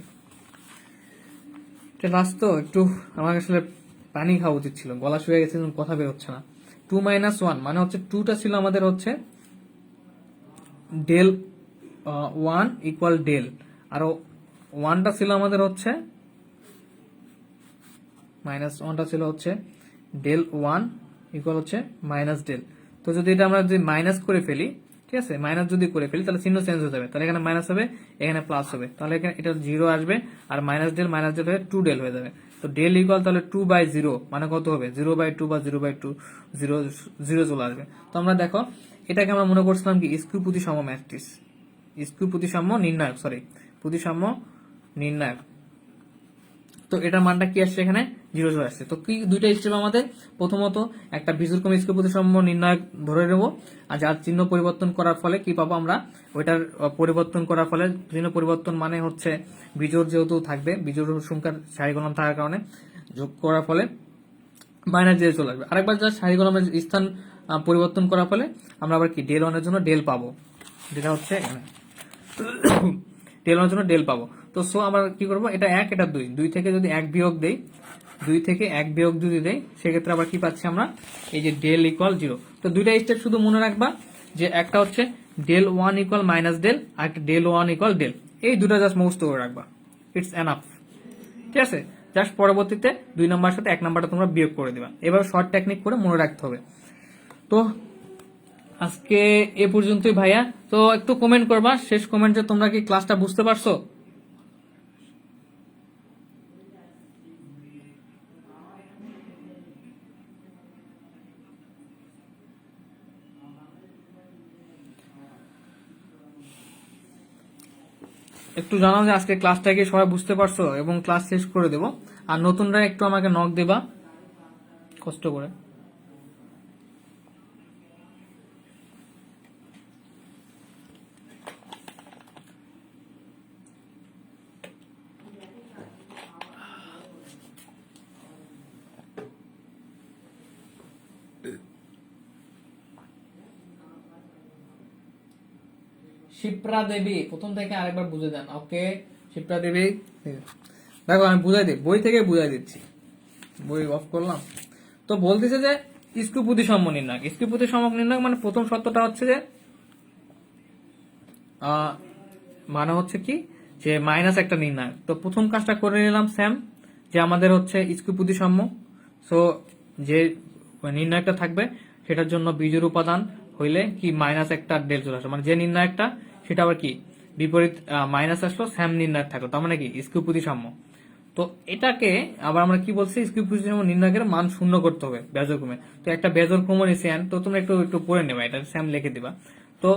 লাস্ট তো একটু আমার আসলে পানি খাওয়া উচিত ছিল, গলা শুয়ে গেছে, কথা বের হচ্ছে না। 2 - 1 মানে হচ্ছে 2টা ছিল আমাদের হচ্ছে ডেল ওয়ান ইকুয়াল ডেল, আর ওয়ানটা ছিল আমাদের হচ্ছে মাইনাস ওয়ানটা ছিল হচ্ছে ডেল ওয়ান ইকুয়াল হচ্ছে মাইনাস ডেল। তো যদি এটা আমরা যদি মাইনাস করে ফেলি, ঠিক আছে, মাইনাস যদি করে ফেলি তাহলে চিহ্ন চেঞ্জ হয়ে যাবে, তাহলে এখানে মাইনাস হবে এখানে প্লাস হবে, তাহলে এখানে এটা 0 আসবে আর মাইনাস ডেল হয়ে 2 ডেল হয়ে যাবে। তো ডেল ইকুয়াল তাহলে 2/0 মানে কত হবে 0/2 বা 0/2 0 0 চলে আসবে। তো আমরা দেখো এটাকে আমরা মনে করছিলাম কি স্কিউ প্রতিসম ম্যাট্রিক্স, স্কিউ প্রতিসাম্য নির্ণায়ক, সরি প্রতিসাম্য নির্ণায়ক। তো এটার মানটা কি আসছে এখানে 0 চলে আসছে। তো কি দুইটা স্টেপ আমাদের, প্রথমত একটা বিজোড়ক্রম স্কিউ প্রতিসাম্য নির্ণায়ক ধরে নেব, আর যার চিহ্ন পরিবর্তন করার ফলে কি পাবো আমরা, ওইটার পরিবর্তন করার ফলে চিহ্ন পরিবর্তন মানে হচ্ছে বিজোড় যেহেতু থাকবে, বিজোড় সংখ্যার সারি কলাম থাকার কারণে যোগ করার ফলে মাইনাস দিয়ে চলে আসবে। আরেকবার যা সারি কলামের স্থান পরিবর্তন করার ফলে আমরা আবার কি ডেল ওয়ানের জন্য ডেল পাবো, যেটা হচ্ছে এখানে ডেল ওয়ানের জন্য ডেল পাবো। তো সো আমরা কি করবো, এটা 1 এটা 2, 2 থেকে যদি 1 বিয়োগ দেই, 2 থেকে 1 বিয়োগ যদি দেই সেক্ষেত্রে আবার কি পাচ্ছি আমরা, এই যে ডেল ইকুয়াল 0। তো দুইটা স্টেপ শুধু মনে রাখবা, যে একটা হচ্ছে del one equal minus del, আর একটা ডেল ওয়ান ইকুয়াল ডেল, এই দুটা জাস্ট মুখস্থ করে রাখবা, ইটস এনাফ, ঠিক আছে। জাস্ট পরবর্তীতে 2 নাম্বারের সাথে 1 নাম্বারটা তোমরা বিয়োগ করে দিবা, এবার শর্ট টেকনিক করে মনে রাখতে হবে। তো আজকে এ পর্যন্তই ভাইয়া, তো একটু কমেন্ট করবা, শেষ কমেন্টে তোমরা কি ক্লাসটা বুঝতে পারছো? একটু জানাও যে আজকে ক্লাসটা কি সবাই বুঝতে পারছো, এবং ক্লাস শেষ করে দেবো। আর নতুনরা একটু আমাকে নক দেবা কষ্ট করে। শিপ্রা দেবী প্রথম থেকে আরেকবার বুঝে দেন, ওকে শিপ্রা দেবী। দেখো আমি বুঝাই দিই, বই থেকে বুঝাই দিচ্ছি, বই অফ করলাম। তো বলতেছে যে স্কিউ প্রতিসাম্য নির্ণায়ক, স্কিউ প্রতিসাম্য নির্ণায়ক মানে প্রথম শর্তটা হচ্ছে যে মানে হচ্ছে কি যে মাইনাস একটা নির্ণায়ক। তো প্রথম কাজটা করে নিলাম স্যাম, যে আমাদের হচ্ছে স্কিউ প্রতিসাম্য। সো যে নির্ণায়কটা থাকবে সেটার জন্য বীজের উপাদান হইলে কি মাইনাস একটা ডেল চলে আসলো, মানে যে নির্ণায়কটা সেটা আবার কি বিপরীত মাইনাস আসলো, স্যাম নির্ণায়ক থাকলো, তার মানে কি স্কিউ প্রতিসাম্য। তো এটাকে আবার আমরা কি বলছি, স্কিউ প্রতিসাম্য নির্ণায়কের মান শূন্য করতে হবে বেজোর ক্রমে। তো একটা বেজোর ক্রম নিছি, তো তোমরা একটু একটু পড়ে নেবা, এটা স্যাম লিখে দিবা। তো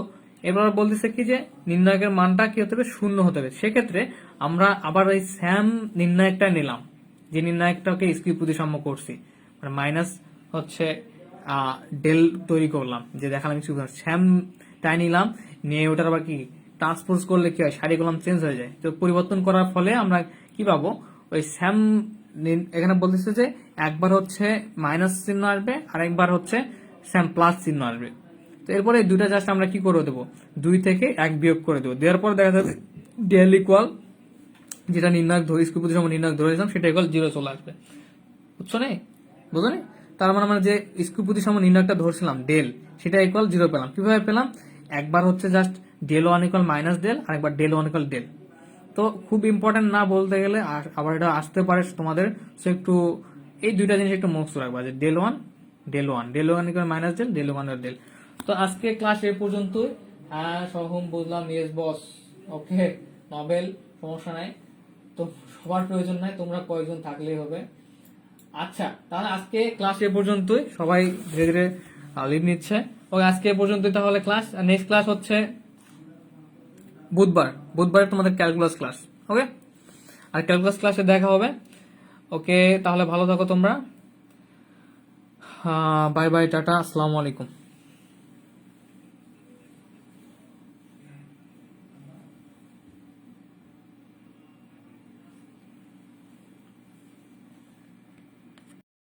এবার বলতেছে কি যে নির্ণায়কের মানটা কি হতে হবে, শূন্য হতে হবে। সেক্ষেত্রে আমরা আবার ওই স্যাম নির্ণায়কটা নিলাম, যে নির্ণায়কটাকে স্কিউ প্রতিসাম্য করছি, মানে মাইনাস হচ্ছে ডেল তৈরি করলাম, যে দেখালাম স্যামটাই নিলাম, নিয়ে ওটার আবার কি ট্রান্সপোজ করলে কি হয়, সারি কলাম চেঞ্জ হয়ে যায়। তো পরিবর্তন করার ফলে আমরা কি পাবো, ওই স্যাম এখানে বলতেছে যে একবার হচ্ছে মাইনাস চিহ্ন আসবে আর একবার হচ্ছে স্যাম প্লাস চিহ্ন আসবে। তো এরপরে এই দুইটা জাস্ট আমরা কি করে দেবো, 2 থেকে 1 বিয়োগ করে দেবো। দেওয়ার পর দেখা যাবে ডেল ইকুয়াল, যেটা নির্ণায়ক ধরে স্কিউ প্রতিসাম্য নির্ণায়ক ধরেছিলাম সেটা ইকুয়াল 0 চলে আসবে। বুঝছো নে, বুঝো নি? তার মানে আমরা যে স্কিউ প্রতিসাম্য নির্ণায়কটা ধরছিলাম ডেল, সেটা ইকুয়াল 0 পেলাম। কিভাবে পেলাম, একবার হচ্ছে just del one equal minus del, আর একবার ডেল ওয়ান ইকুয়াল ডেল। তো খুব ইম্পর্টেন্ট না বলতে গেলে, আর আবার এটা আসতে পারে তোমাদের, সো একটু এই দুইটা জিনিস একটু মুখস্থ রাখবা, যে del one del one, del one equal minus del, del one del. তো আজকে ক্লাস এ পর্যন্তই। হ্যাঁ সহম, বুঝলাম, ইয়েস বস, ওকে নভেল, সমস্যা নাই। তো সবার প্রয়োজন নাই, তোমরা কয়েকজন থাকলেই হবে। আচ্ছা তাহলে আজকে ক্লাস এ পর্যন্তই, সবাই ধীরে ধীরে লিভ নিচ্ছে। ওকে আজকে এ পর্যন্তই তাহলে ক্লাস। নেক্সট ক্লাস হচ্ছে বুধবারে তোমাদের ক্যালকুলাস ক্লাস। ওকে, আর ক্যালকুলাস ক্লাসে দেখা হবে। ওকে তাহলে ভালো থাকো তোমরা, বাই বাই, টাটা, আসসালামু আলাইকুম।